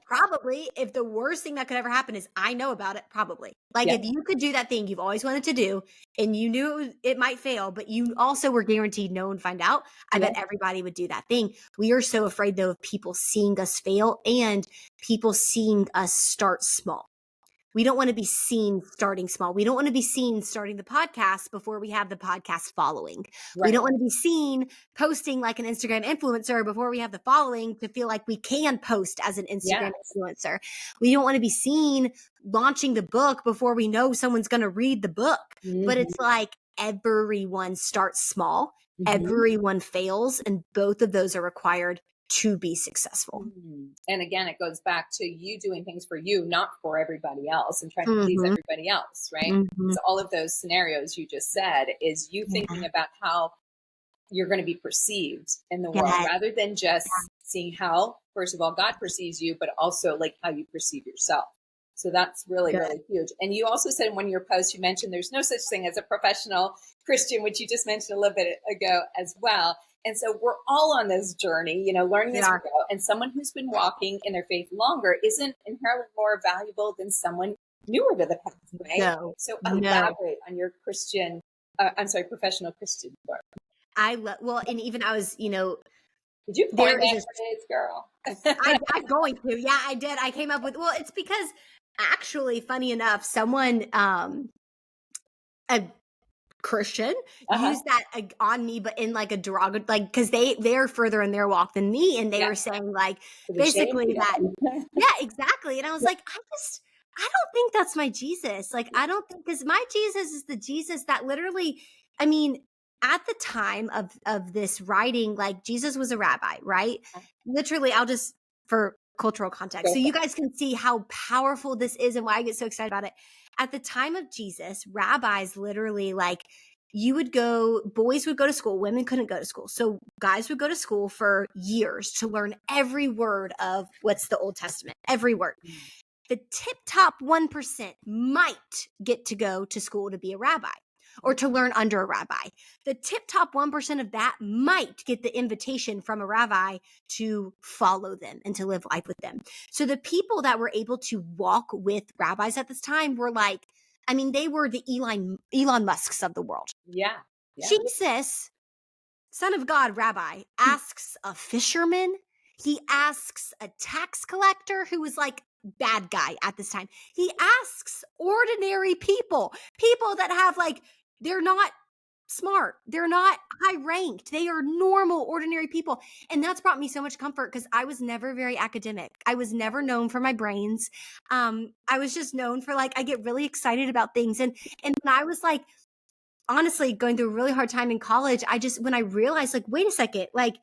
Probably. If the worst thing that could ever happen is I know about it, probably. Like if you could do that thing you've always wanted to do and you knew it might fail, but you also were guaranteed no one would find out, I bet everybody would do that thing. We are so afraid though of people seeing us fail and people seeing us start small. We don't want to be seen starting small. We don't want to be seen starting the podcast before we have the podcast following. We don't want to be seen posting like an Instagram influencer before we have the following to feel like we can post as an Instagram influencer. We don't want to be seen launching the book before we know someone's going to read the book. But it's like everyone starts small, everyone fails, and both of those are required to be successful. And again, it goes back to you doing things for you, not for everybody else and trying to please everybody else, right? So all of those scenarios you just said is you thinking about how you're going to be perceived in the world rather than just seeing how, first of all, God perceives you, but also like how you perceive yourself. So that's really, really huge. And you also said in one of your posts, you mentioned there's no such thing as a professional Christian, which you just mentioned a little bit ago as well. And so we're all on this journey, you know, learning this. And someone who's been walking in their faith longer isn't inherently more valuable than someone newer to the path, right? No, So no. elaborate on your Christian, professional Christian work. Well, and even I was, Did you there coin is that a phrase, girl? I'm going to. Yeah, I did. I came up with, well, it's because actually, funny enough, someone, a Christian Uh-huh. used that on me, but in like a derogatory, like, cause they're further in their walk than me. And they Yeah. were saying like, To be shamed. basically that, Yeah. yeah, exactly. And I was like, I don't think that's my Jesus. Like, I don't think, cause my Jesus is the Jesus that literally, I mean, at the time of this writing, like Jesus was a rabbi, right? Literally, for cultural context. Go So for you it. guys can see how powerful this is and why I get so excited about it. At the time of Jesus, rabbis literally like boys would go to school, women couldn't go to school. So guys would go to school for years to learn every word of what's the Old Testament, every word. The tip top 1% might get to go to school to be a rabbi or to learn under a rabbi. The tip top 1% of that might get the invitation from a rabbi to follow them and to live life with them. So the people that were able to walk with rabbis at this time were like, I mean, they were the Elon Musks of the world. Yeah. Yeah. Jesus, Son of God, rabbi, asks a fisherman. He asks a tax collector who was like bad guy at this time. He asks ordinary people that have like, they're not smart. They're not high ranked. They are normal, ordinary people. And that's brought me so much comfort because I was never very academic. I was never known for my brains. I was just known for like, I get really excited about things. And when I was like, honestly going through a really hard time in college, when I realized like, wait a second, like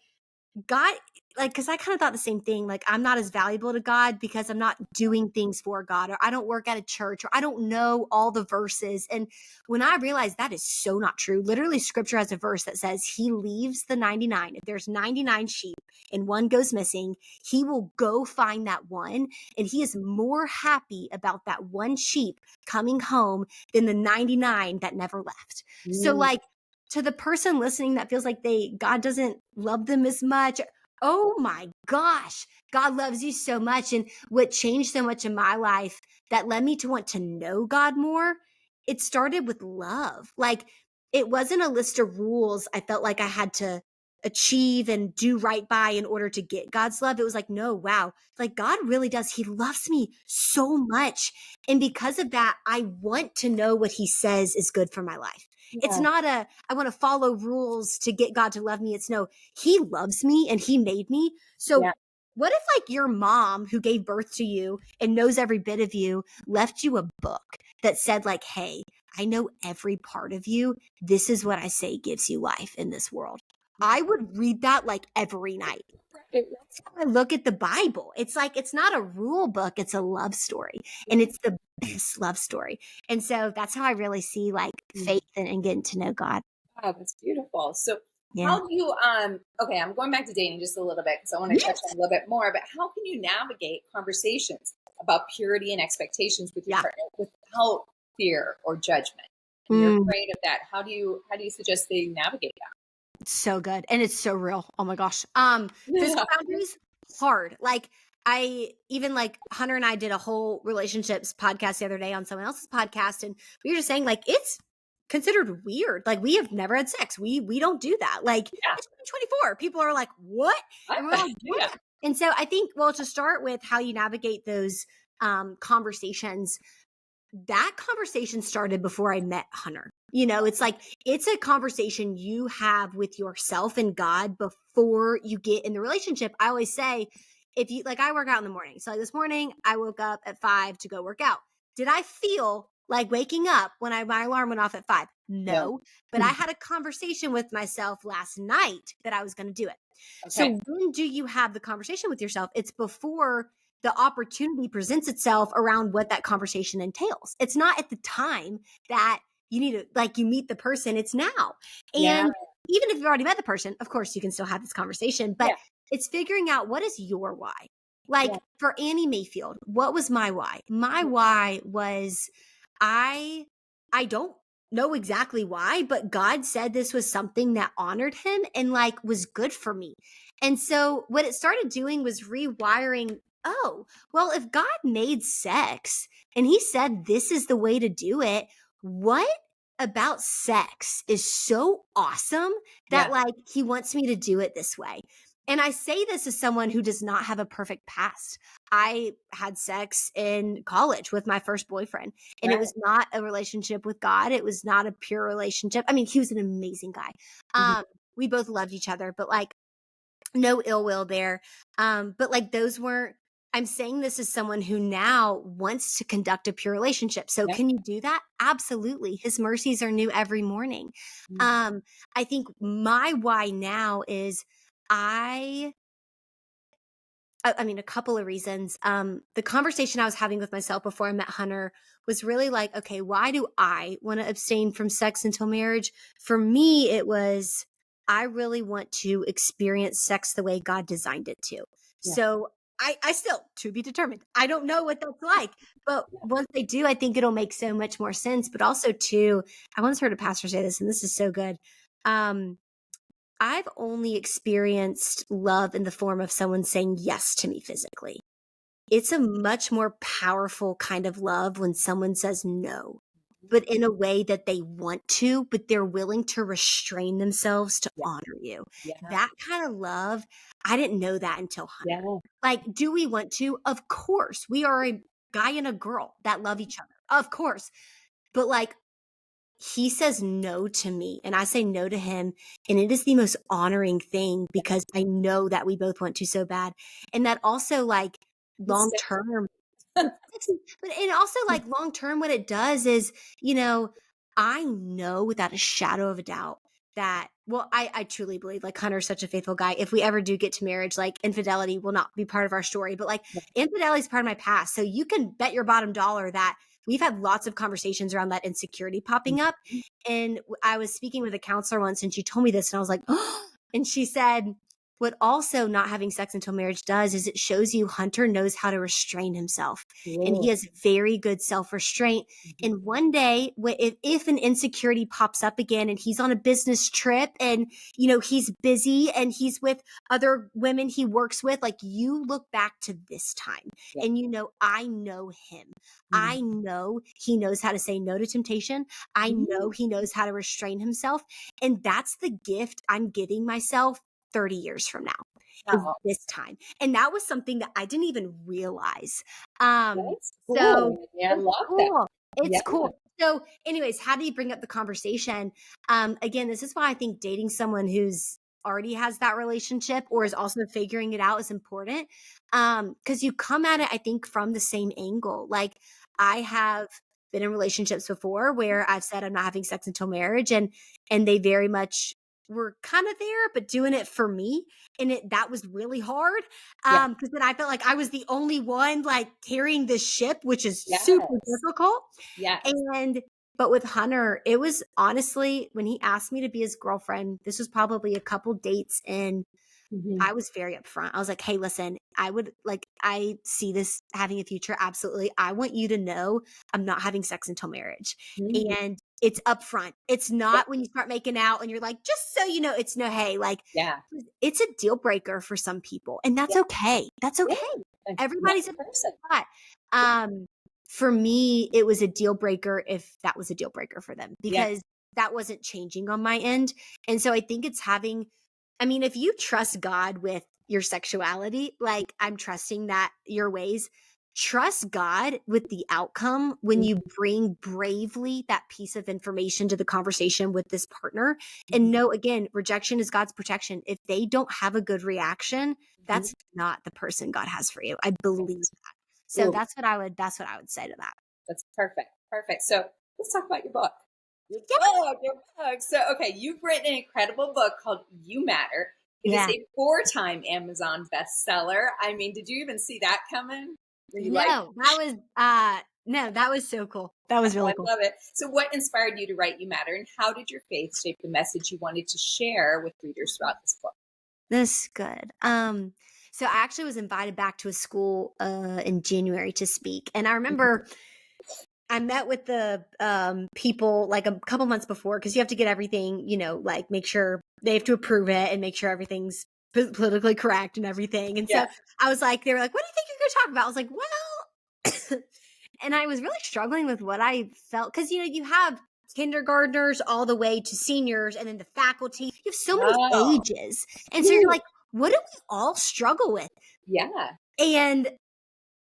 God, like, cause I kind of thought the same thing. Like, I'm not as valuable to God because I'm not doing things for God, or I don't work at a church, or I don't know all the verses. And when I realized that is so not true, literally scripture has a verse that says he leaves the 99. If there's 99 sheep and one goes missing, he will go find that one. And he is more happy about that one sheep coming home than the 99 that never left. So Mm. like, to the person listening that feels like God doesn't love them as much. Oh my gosh, God loves you so much. And what changed so much in my life that led me to want to know God more, it started with love. Like it wasn't a list of rules I felt like I had to achieve and do right by in order to get God's love. It was like, no, wow, like God really does. He loves me so much. And because of that, I want to know what he says is good for my life. It's Yeah. not I want to follow rules to get God to love me. It's no, he loves me and he made me. Yeah. So what if like your mom who gave birth to you and knows every bit of you left you a book that said like, hey, I know every part of you. This is what I say gives you life in this world. I would read that like every night. That's how I look at the Bible. It's like, it's not a rule book, it's a love story. And it's the best love story. And so that's how I really see like faith and getting to know God. Wow, that's beautiful. So Yeah. how do you okay, I'm going back to dating just a little bit because I want to touch Yes. on a little bit more, but how can you navigate conversations about purity and expectations with your Yeah. partner without fear or judgment? And you're afraid of that. How do you suggest they navigate It's so good. And it's so real. Oh my gosh. Physical that? boundaries, hard. Like I even like Hunter and I did a whole relationships podcast the other day on someone else's podcast. And we were just saying like it's considered weird. Like we have never had sex. We don't do that. Like Yeah. it's 2024. People are like, what? And we're like, Yeah. what? And so I think, well, to start with how you navigate those conversations, that conversation started before I met Hunter. It's like, it's a conversation you have with yourself and God before you get in the relationship. I always say, if you like, I work out in the morning. So like this morning, I woke up at 5 to go work out. Did I feel like waking up when my alarm went off at 5? No. No, but I had a conversation with myself last night that I was going to do it. Okay. So when do you have the conversation with yourself? It's before the opportunity presents itself around what that conversation entails. It's not at the time that you need to, like, you meet the person, it's now. Yeah. And even if you've already met the person, of course, you can still have this conversation, but Yeah. it's figuring out what is your why. Yeah. Like for Annie Mayfield, what was my why? My why was I I don't know exactly why, but God said this was something that honored him and like was good for me. And so what it started doing was rewiring oh, well, if God made sex and he said this is the way to do it, what about sex is so awesome that Yeah. like he wants me to do it this way? And I say this as someone who does not have a perfect past. I had sex in college with my first boyfriend, and it Right. was not a relationship with God. It was not a pure relationship. I mean, he was an amazing guy. Mhm. We both loved each other, but like no ill will there. But like those weren't, I'm saying this as someone who now wants to conduct a pure relationship. So Yeah. can you do that? Absolutely. His mercies are new every morning. Mhm. Um, I think my why now is I I mean, a couple of reasons. The conversation I was having with myself before I met Hunter was really like, okay, why do I want to abstain from sex until marriage? For me, it was, I really want to experience sex the way God designed it to. Yeah. So I still, to be determined, I don't know what that's like. But once I do, I think it'll make so much more sense. But also, too, I once heard a pastor say this, and this is so good. Um, I've only experienced love in the form of someone saying yes to me physically. It's a much more powerful kind of love when someone says no, but in a way that they want to, but they're willing to restrain themselves to Yeah. honor you. Yeah. That kind of love, I didn't know that until Hunter. Yeah. Like, do we want to? Of course. We are a guy and a girl that love each other. Of course. But like, he says no to me and I say no to him. And it is the most honoring thing because I know that we both want to so bad. And that also, like, It's long sexy. term, it's sexy, but and also like long term, what it does is, I know without a shadow of a doubt that, well, I truly believe like Hunter's such a faithful guy. If we ever do get to marriage, like infidelity will not be part of our story, but like infidelity is part of my past. So you can bet your bottom dollar that we've had lots of conversations around that insecurity popping up. Mhm. And I was speaking with a counselor once and she told me this and I was like, oh, and she said, what also not having sex until marriage does is it shows you Hunter knows how to restrain himself and he Cool. has very good self restraint. Mhm. And one day, if an insecurity pops up again and he's on a business trip and, he's busy and he's with other women he works with, like you look back to this time Yeah. and I know him. Mhm. I know he knows how to say no to temptation. I know Mhm. he knows how to restrain himself. And that's the gift I'm giving myself 30 years from now is Oh, this time. And that was something that I didn't even realize. that's So cool. Yeah, I it's love that. cool. Yeah. It's cool. So, anyways, how do you bring up the conversation? Again, this is why I think dating someone who's already has that relationship or is also figuring it out is important. Because you come at it, I think, from the same angle. Like I have been in relationships before where I've said I'm not having sex until marriage and they very much were kind of there, but doing it for me. And that was really hard. Yeah. Because then I felt like I was the only one like carrying this ship, which is super Yes. difficult. Yes. And but with Hunter, it was honestly when he asked me to be his girlfriend, this was probably a couple dates in. Mhm. I was very upfront. I was like, "Hey, listen, I see this having a future. Absolutely. I want you to know I'm not having sex until marriage." Mhm. And it's upfront. It's Yeah. not when you start making out and you're like, just so you know, it's no, hey, like Yeah. it's a deal breaker for some people. And that's Yeah. okay. That's Yeah. okay. And one Everybody's in a person. spot. Yeah. For me, it was a deal breaker if that was a deal breaker for them Yeah. because that wasn't changing on my end. And so I think it's having, I mean, if you trust God with your sexuality, like I'm trusting that your ways, trust God with the outcome when you bring bravely that piece of information to the conversation with this partner. And Mhm. know, again, rejection is God's protection. If they don't have a good reaction, Mhm. that's not the person God has for you. I believe Yes. that. So Ooh, that's what I would say to that. that's perfect. Perfect. So let's talk about your book. Your Yeah. book. Your book. So, okay, you've written an incredible book called You Matter. It is Yeah. a four-time Amazon bestseller. I mean, did you even see that coming? Were you like, No, that was no, that was so cool. That was oh, really I cool. love it. So, what inspired you to write You Matter, and how did your faith shape the message you wanted to share with readers throughout this book? That's good. So I actually was invited back to a school in January to speak. And I remember I met with the people like a couple months before because you have to get everything, like make sure they have to approve it and make sure everything's politically correct and everything. And so Yeah. I was like, they were like, what do you think you're going to talk about? I was like, well, and I was really struggling with what I felt. Cause you have kindergartners all the way to seniors and then the faculty, you have so many Oh, ages. And so you're like, what do we all struggle with? yeah. And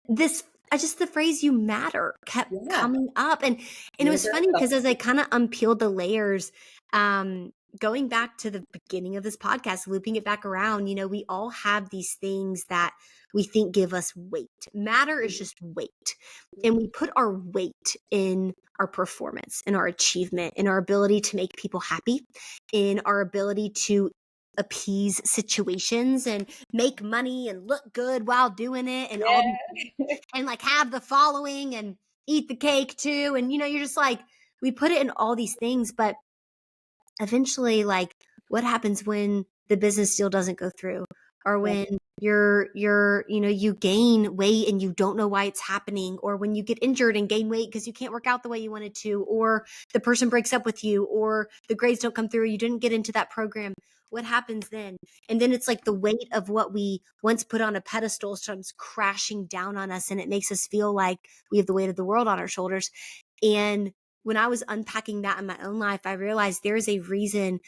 this, I just, the phrase "you matter" kept Yeah. coming up, and it was funny Universal. because as I kind of unpeeled the layers, going back to the beginning of this podcast, looping it back around, we all have these things that we think give us weight. Matter is just weight, and we put our weight in our performance, in our achievement, in our ability to make people happy, in our ability to appease situations and make money and look good while doing it and all these Yeah. and like have the following and eat the cake too. And you're just like, we put it in all these things, but eventually, like, what happens when the business deal doesn't go through, or Yeah. when you gain weight and you don't know why it's happening, or when you get injured and gain weight because you can't work out the way you wanted to, or the person breaks up with you, or the grades don't come through, or you didn't get into that program. What happens then? And then it's like the weight of what we once put on a pedestal comes crashing down on us, and it makes us feel like we have the weight of the world on our shoulders. And when I was unpacking that in my own life, I realized there's a reason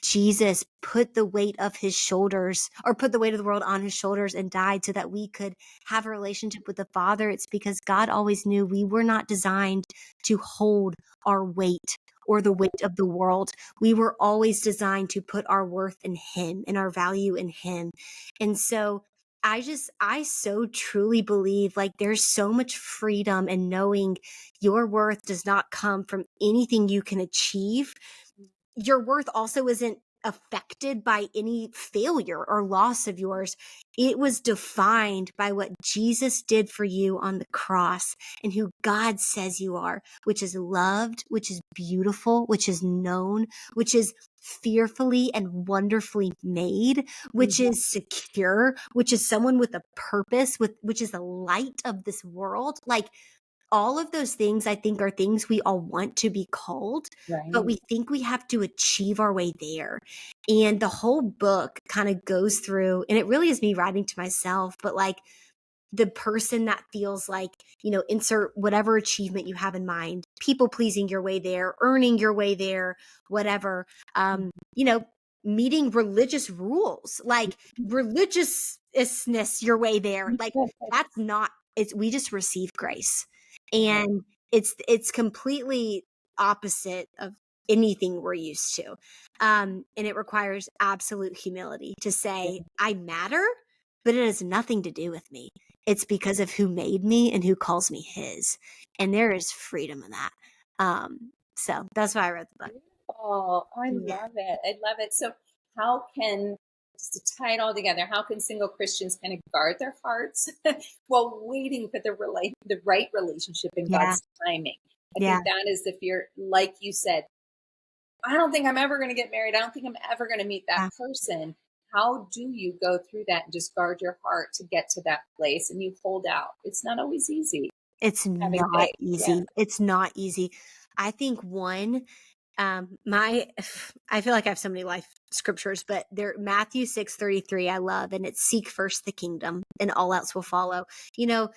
Jesus put the weight of his shoulders, or put the weight of the world on his shoulders, and died so that we could have a relationship with the Father. It's because God always knew we were not designed to hold our weight or the weight of the world. We were always designed to put our worth in him and our value in him. And so I so truly believe like there's so much freedom in knowing your worth does not come from anything you can achieve. Your worth also isn't affected by any failure or loss of yours. It was defined by what Jesus did for you on the cross and who God says you are, which is loved, which is beautiful, which is known, which is fearfully and wonderfully made, which Mhm. is secure, which is someone with a purpose, which is the light of this world. Like, all of those things, I think, are things we all want to be called, but Right. we think we have to achieve our way there. And the whole book kind of goes through, and it really is me writing to myself, but like the person that feels like, insert whatever achievement you have in mind, people pleasing your way there, earning your way there, whatever, meeting religious rules, like religiousness your way there. Like, that's not, we just receive grace. And it's completely opposite of anything we're used to. And it requires absolute humility to say, I matter, but it has nothing to do with me. It's because of who made me and who calls me his. And there is freedom in that. So that's why I wrote the book. Oh, I Yeah. love it. I love it. So, how can, just to tie it all together, how can single Christians kind of guard their hearts while waiting for the right relationship in Yeah. God's timing? I Yeah. think that is the fear. Like you said, I don't think I'm ever going to get married. I don't think I'm ever going to meet that Yeah. person. How do you go through that and just guard your heart to get to that place and you hold out? It's not always easy It's having not faith. Yeah. easy. It's not easy. I think my I feel like I have so many life scriptures, but there, Matthew 6:33 I love, and it's seek first the kingdom and all else will follow. You know,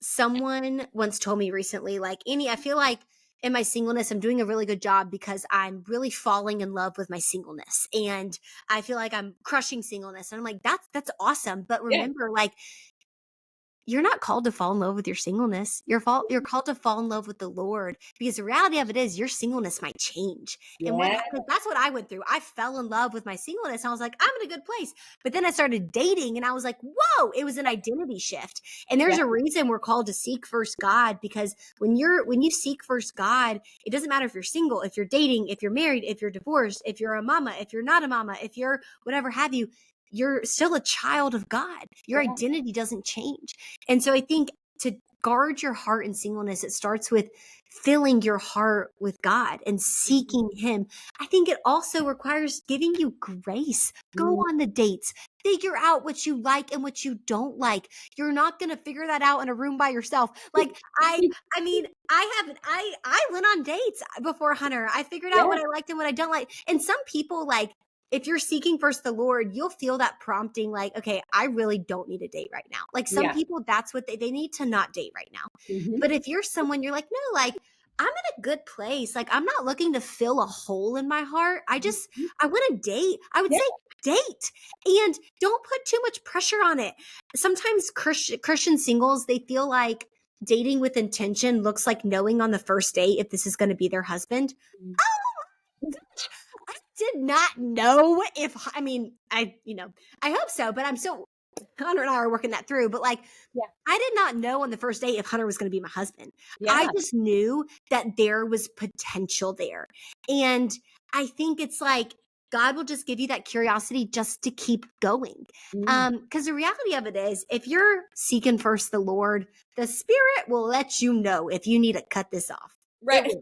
someone once told me recently, like, Annie, I feel like in my singleness, I'm doing a really good job because I'm really falling in love with my singleness. And I feel like I'm crushing singleness. And I'm like, that's awesome. But Yeah. remember, like, you're not called to fall in love with your singleness. You're called to fall in love with the Lord, because the reality of it is your singleness might change. And Yeah. that's what I went through. I fell in love with my singleness. I was like, I'm in a good place. But then I started dating and I was like, whoa, it was an identity shift. And there's Yeah. a reason we're called to seek first God, because when you seek first God, it doesn't matter if you're single, if you're dating, if you're married, if you're divorced, if you're a mama, if you're not a mama, if you're whatever have you, you're still a child of God. Your Yeah. identity doesn't change. And so I think to guard your heart in singleness, it starts with filling your heart with God and seeking him. I think it also requires giving you grace. Go Mhm. on the dates. Figure out what you like and what you don't like. You're not going to figure that out in a room by yourself. Like, I mean, I went on dates before Hunter. I figured out Yeah. what I liked and what I don't like. And some people, like, if you're seeking first the Lord, you'll feel that prompting like, okay, I really don't need a date right now. Like some Yeah. people, that's what they need to not date right now. Mhm. But if you're someone, you're like, no, like I'm in a good place. Like I'm not looking to fill a hole in my heart. I want to date. I would Yeah. say date and don't put too much pressure on it. Sometimes Christian singles, they feel like dating with intention looks like knowing on the first date if this is going to be their husband. Mm. I did not know I hope so, but I'm still, Hunter and I are working that through. But like, Yeah. I did not know on the first date if Hunter was going to be my husband. I Yeah. just knew that there was potential there. And I think it's like, God will just give you that curiosity just to keep going. Mm. Because the reality of it is, if you're seeking first the Lord, the Spirit will let you know if you need to cut this off. It Right. will.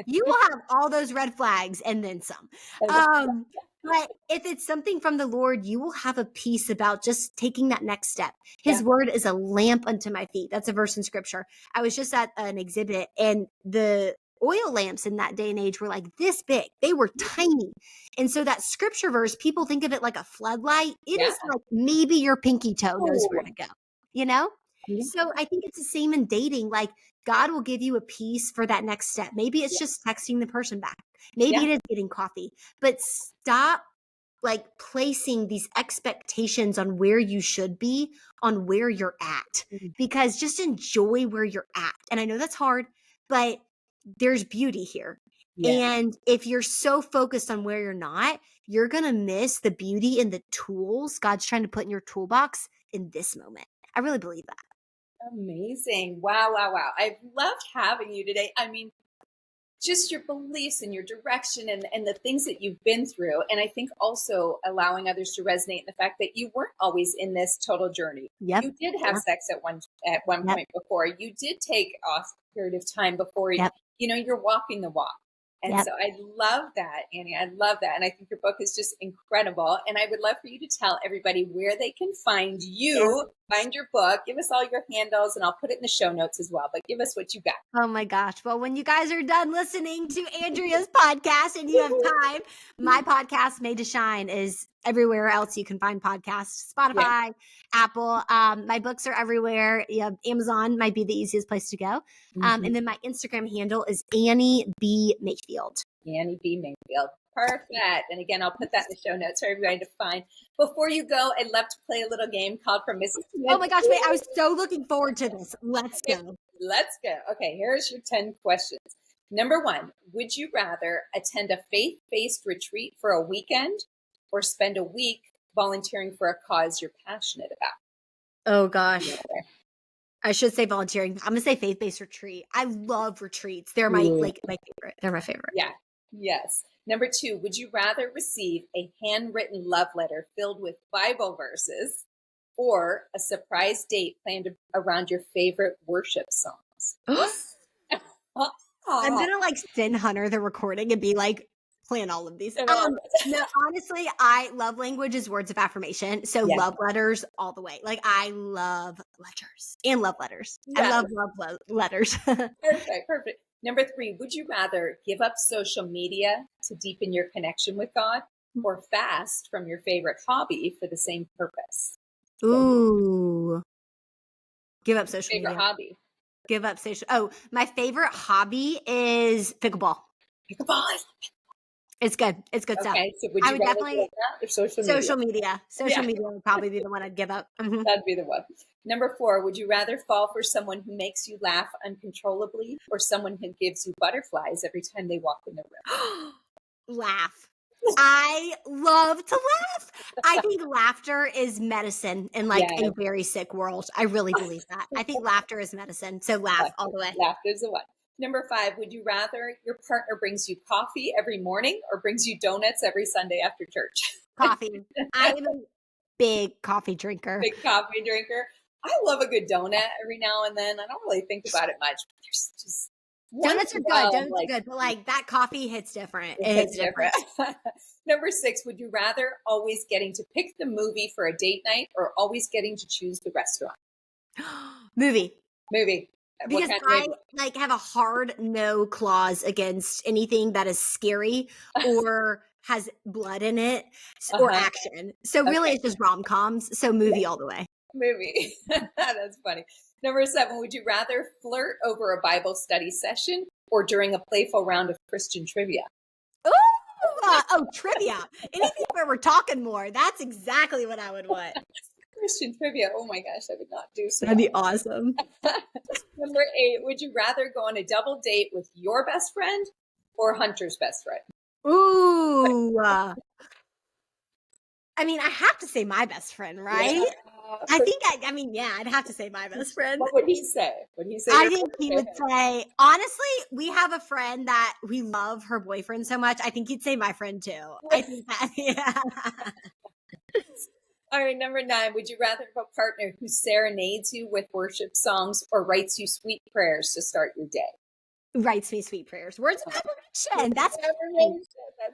You will have all those red flags and then some. But if it's something from the Lord, you will have a peace about just taking that next step. His Yeah. word is a lamp unto my feet. That's a verse in scripture. I was just at an exhibit and the oil lamps in that day and age were like this big. They were tiny. And so that scripture verse, people think of it like a floodlight. It Yeah. is like maybe your pinky toe knows where Ooh. to go, you know? Yeah. So I think it's the same in dating. Like God will give you a piece for that next step. Maybe it's just texting the person back. Maybe Yeah. it is getting coffee, but stop like placing these expectations on where you should be, on where you're at, Mm. because just enjoy where you're at. And I know that's hard, but there's beauty here. Yeah. And if you're so focused on where you're not, you're going to miss the beauty and the tools God's trying to put in your toolbox in this moment. I really believe that. Amazing. Wow, wow, wow. I've loved having you today. I mean, just your beliefs and your direction and the things that you've been through. And I think also allowing others to resonate in the fact that you weren't always in this total journey. Yep. You did have sex at one Yep. point before. You did take off a period of time before Yep. you're walking the walk. And Yep. so I love that, Annie. I love that. And I think your book is just incredible. And I would love for you to tell everybody where they can find you, find your book, give us all your handles, and I'll put it in the show notes as well. But give us what you got. Oh my gosh. Well, when you guys are done listening to Andrea's podcast and you have time, my podcast, Made to Shine, is everywhere else you can find podcasts, Spotify, Apple. My books are everywhere. Yeah, Amazon might be the easiest place to go. And then my Instagram handle is Annie B. Mayfield. Annie B. Mayfield. Perfect. And again, I'll put that in the show notes for everybody to find. Before you go, I'd love to play a little game called From Mrs. Smith. Oh my gosh, wait, I was so looking forward to this. Let's go. Let's go. Okay, here's your 10 questions. Number 1, would you rather attend a faith-based retreat for a weekend or spend a week volunteering for a cause you're passionate about? Oh gosh. I should say volunteering. I'm gonna say faith-based retreat. I love retreats. They're my favorite. They're my favorite. Yeah. Yes. Number 2, would you rather receive a handwritten love letter filled with Bible verses or a surprise date planned around your favorite worship songs? I'm gonna like send Hunter the recording and be like, plan all of these. No, honestly, love language is words of affirmation. So love letters all the way. Like I love letters and love letters. Yes. I love letters. Perfect. Number 3, would you rather give up social media to deepen your connection with God or fast from your favorite hobby for the same purpose? Ooh. Give up social Favorite media. hobby. Give up social. Oh, my favorite hobby is pickleball. Pickleball. It's good. It's good stuff. Okay, so would you rather definitely give that or social media? Social media would probably be the one I'd give up. That'd be the one. Number 4, would you rather fall for someone who makes you laugh uncontrollably or someone who gives you butterflies every time they walk in the room? Laugh. I love to laugh. I think laughter is medicine in like a very sick world. I really believe that. I think laughter is medicine. So laugh all the way. Laughter's the one. Number 5, would you rather your partner brings you coffee every morning or brings you donuts every Sunday after church? Coffee. I'm a big coffee drinker. Big coffee drinker. I love a good donut every now and then. I don't really think about it much. But there's just donuts are good. Donuts are good, but like that coffee hits different. It hits different. Number 6, would you rather always getting to pick the movie for a date night or always getting to choose the restaurant? Movie. Because I like have a hard no clause against anything that is scary or has blood in it or action. So really it's just rom-coms. So movie all the way. Movie. That's funny. Number 7, would you rather flirt over a Bible study session or during a playful round of Christian trivia? Oh, trivia. Anything where we're talking more. That's exactly what I would want. Christian trivia. Oh my gosh, I would not do so. That'd be awesome. Number 8, would you rather go on a double date with your best friend or Hunter's best friend? Ooh. I mean, I have to say my best friend, right? Yeah. I'd have to say my best friend. What would he say? Would he say? I think he would say, honestly, we have a friend that we love her boyfriend so much. I think he'd say my friend too. I think that, yeah. All right, number 9, would you rather have a partner who serenades you with worship songs or writes you sweet prayers to start your day? Writes me sweet prayers. Words of affirmation. That's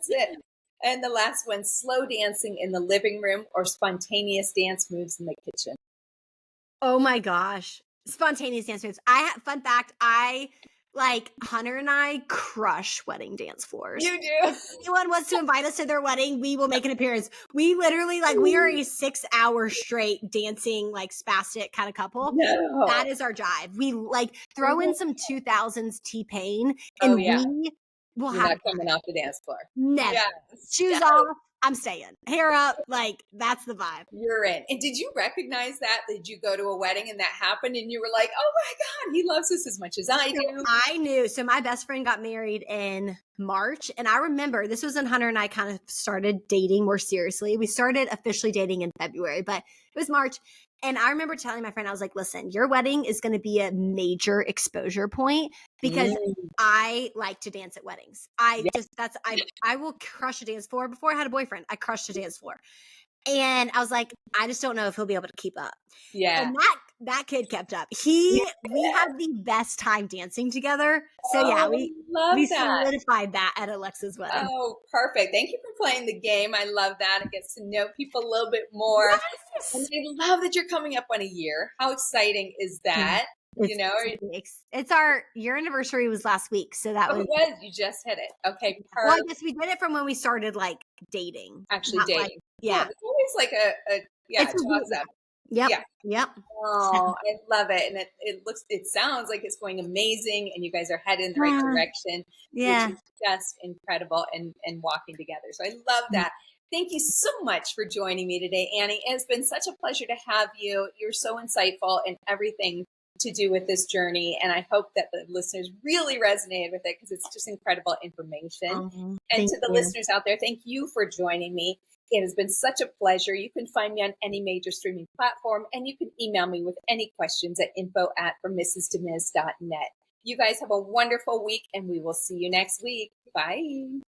it. And the last one, slow dancing in the living room or spontaneous dance moves in the kitchen? Oh my gosh. Spontaneous dance moves. Fun fact, Hunter and I crush wedding dance floors. You do? If anyone wants to invite us to their wedding, we will make an appearance. We literally, we are a 6-hour straight dancing, spastic kind of couple. No. That is our jive. We throw in some 2000s T-Pain and we will have not coming off the dance floor. Never. Yes. Shoes off. I'm staying. Hair up. That's the vibe. You're in. And did you recognize that? Did you go to a wedding and that happened and you were like, oh my God, he loves us as much as I do? I knew. So my best friend got married in March. And I remember this was when Hunter and I kind of started dating more seriously. We started officially dating in February, but it was March. And I remember telling my friend, I was like, listen, your wedding is going to be a major exposure point because I like to dance at weddings. I will crush a dance floor. Before I had a boyfriend, I crushed a dance floor. And I was like, I just don't know if he'll be able to keep up. Yeah. And that kid kept up. We had the best time dancing together. So we solidified that at Alexa's wedding. Oh, perfect. Thank you for playing the game. I love that. It gets to know people a little bit more. Yes. And I love that you're coming up on a year. How exciting is that? It's your anniversary was last week. So that was. You just hit it. Okay. Perfect. Well, I guess we did it from when we started dating. Actually dating. It's always it's awesome. Yep. Yeah. Yep. Oh, I love it. And it sounds like it's going amazing and you guys are headed in the right direction. Yeah. Which is just incredible and walking together. So I love that. Thank you so much for joining me today, Annie. It's been such a pleasure to have you. You're so insightful in everything to do with this journey. And I hope that the listeners really resonated with it because it's just incredible information. And to the listeners out there, thank you for joining me. It has been such a pleasure. You can find me on any major streaming platform and you can email me with any questions at info@frommrsdemiz.net. You guys have a wonderful week and we will see you next week. Bye.